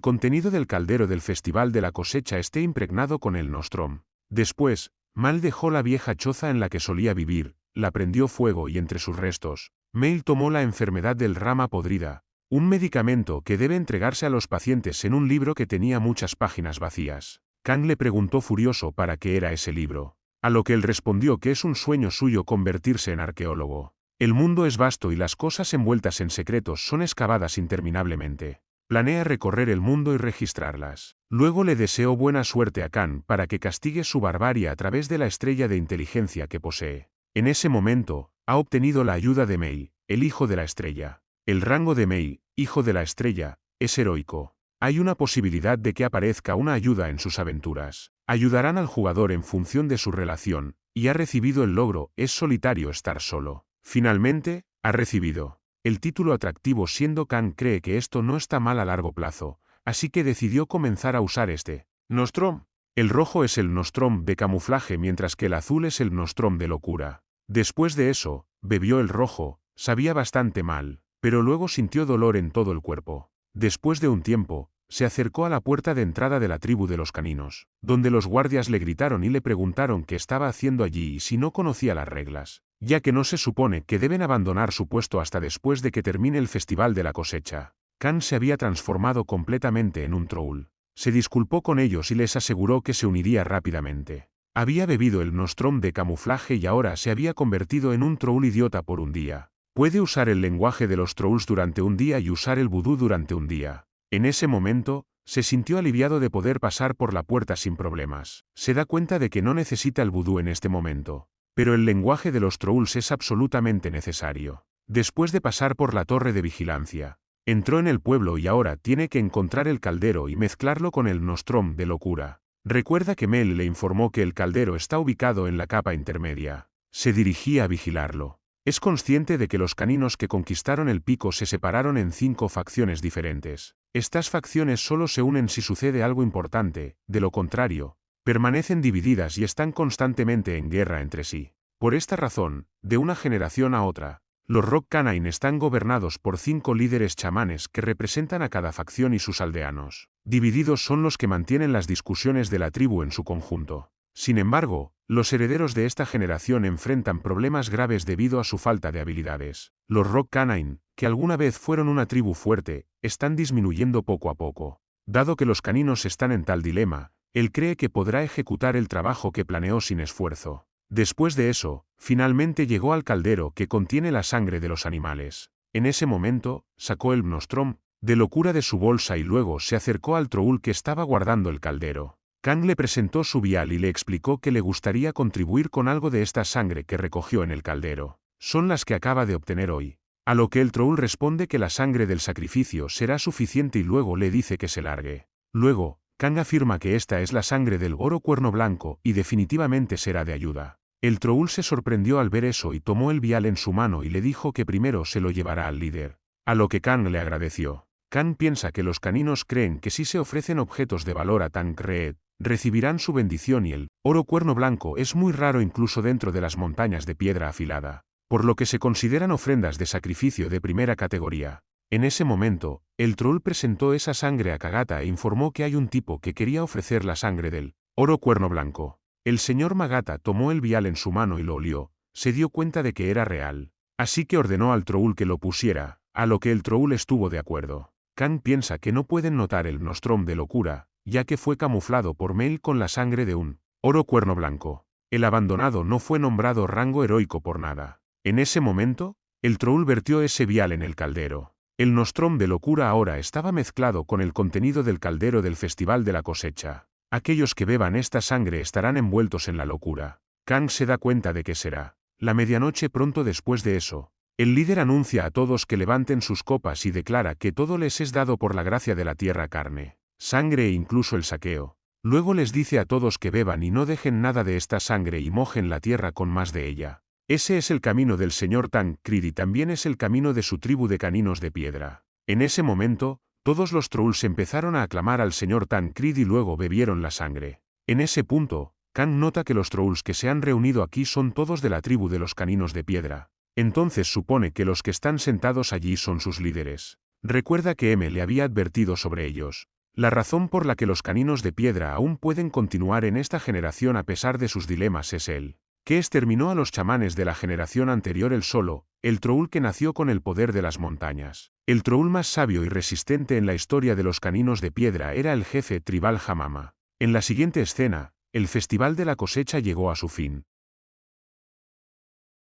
contenido del caldero del Festival de la Cosecha esté impregnado con el nostrom. Después, Mal dejó la vieja choza en la que solía vivir, la prendió fuego y entre sus restos, Mail tomó la enfermedad del rama podrida, un medicamento que debe entregarse a los pacientes en un libro que tenía muchas páginas vacías. Khan le preguntó furioso para qué era ese libro, a lo que él respondió que es un sueño suyo convertirse en arqueólogo. El mundo es vasto y las cosas envueltas en secretos son excavadas interminablemente. Planea recorrer el mundo y registrarlas. Luego le deseó buena suerte a Khan para que castigue su barbarie a través de la estrella de inteligencia que posee. En ese momento, ha obtenido la ayuda de Mail, el hijo de la estrella. El rango de Mail, hijo de la estrella, es heroico. Hay una posibilidad de que aparezca una ayuda en sus aventuras. Ayudarán al jugador en función de su relación, y ha recibido el logro, es solitario estar solo. Finalmente, ha recibido el título atractivo siendo Khan cree que esto no está mal a largo plazo, así que decidió comenzar a usar este nostrom. El rojo es el nostrom de camuflaje mientras que el azul es el nostrom de locura. Después de eso, bebió el rojo, sabía bastante mal, pero luego sintió dolor en todo el cuerpo. Después de un tiempo, se acercó a la puerta de entrada de la tribu de los caninos, donde los guardias le gritaron y le preguntaron qué estaba haciendo allí y si no conocía las reglas, ya que no se supone que deben abandonar su puesto hasta después de que termine el Festival de la Cosecha. Khan se había transformado completamente en un troll. Se disculpó con ellos y les aseguró que se uniría rápidamente. Había bebido el nostrom de camuflaje y ahora se había convertido en un troll idiota por un día. Puede usar el lenguaje de los trolls durante un día y usar el vudú durante un día. En ese momento, se sintió aliviado de poder pasar por la puerta sin problemas. Se da cuenta de que no necesita el vudú en este momento. Pero el lenguaje de los trolls es absolutamente necesario. Después de pasar por la torre de vigilancia, entró en el pueblo y ahora tiene que encontrar el caldero y mezclarlo con el nostrom de locura. Recuerda que Mel le informó que el caldero está ubicado en la capa intermedia. Se dirigía a vigilarlo. Es consciente de que los caninos que conquistaron el pico se separaron en 5 facciones diferentes. Estas facciones solo se unen si sucede algo importante, de lo contrario, permanecen divididas y están constantemente en guerra entre sí. Por esta razón, de una generación a otra, los Rock Canine están gobernados por 5 líderes chamanes que representan a cada facción y sus aldeanos. Divididos son los que mantienen las discusiones de la tribu en su conjunto. Sin embargo, los herederos de esta generación enfrentan problemas graves debido a su falta de habilidades. Los Rock Canine, que alguna vez fueron una tribu fuerte, están disminuyendo poco a poco. Dado que los caninos están en tal dilema, él cree que podrá ejecutar el trabajo que planeó sin esfuerzo. Después de eso, finalmente llegó al caldero que contiene la sangre de los animales. En ese momento, sacó el nostrom de locura de su bolsa y luego se acercó al troll que estaba guardando el caldero. Khan le presentó su vial y le explicó que le gustaría contribuir con algo de esta sangre que recogió en el caldero. Son las que acaba de obtener hoy. A lo que el troll responde que la sangre del sacrificio será suficiente y luego le dice que se largue. Luego, Khan afirma que esta es la sangre del oro cuerno blanco y definitivamente será de ayuda. El troll se sorprendió al ver eso y tomó el vial en su mano y le dijo que primero se lo llevará al líder. A lo que Khan le agradeció. Khan piensa que los caninos creen que si se ofrecen objetos de valor a Tancred, recibirán su bendición y el oro cuerno blanco es muy raro incluso dentro de las montañas de piedra afilada, por lo que se consideran ofrendas de sacrificio de primera categoría. En ese momento, el troll presentó esa sangre a Kagata e informó que hay un tipo que quería ofrecer la sangre del oro cuerno blanco. El señor Magata tomó el vial en su mano y lo olió, se dio cuenta de que era real, así que ordenó al troll que lo pusiera, a lo que el troll estuvo de acuerdo. Khan piensa que no pueden notar el nostrom de locura, ya que fue camuflado por Mel con la sangre de un oro cuerno blanco. El abandonado no fue nombrado rango heroico por nada. En ese momento, el troll vertió ese vial en el caldero. El nostrom de locura ahora estaba mezclado con el contenido del caldero del Festival de la Cosecha. Aquellos que beban esta sangre estarán envueltos en la locura. Kang se da cuenta de que será la medianoche pronto después de eso. El líder anuncia a todos que levanten sus copas y declara que todo les es dado por la gracia de la tierra, carne, sangre e incluso el saqueo. Luego les dice a todos que beban y no dejen nada de esta sangre y mojen la tierra con más de ella. Ese es el camino del señor Tancred y también es el camino de su tribu de caninos de piedra. En ese momento, todos los trolls empezaron a aclamar al señor Tancred y luego bebieron la sangre. En ese punto, Kang nota que los trolls que se han reunido aquí son todos de la tribu de los caninos de piedra. Entonces supone que los que están sentados allí son sus líderes. Recuerda que M le había advertido sobre ellos. La razón por la que los caninos de piedra aún pueden continuar en esta generación a pesar de sus dilemas es él, que exterminó a los chamanes de la generación anterior él solo, el troll que nació con el poder de las montañas. El troll más sabio y resistente en la historia de los caninos de piedra era el jefe tribal Hamama. En la siguiente escena, el festival de la cosecha llegó a su fin.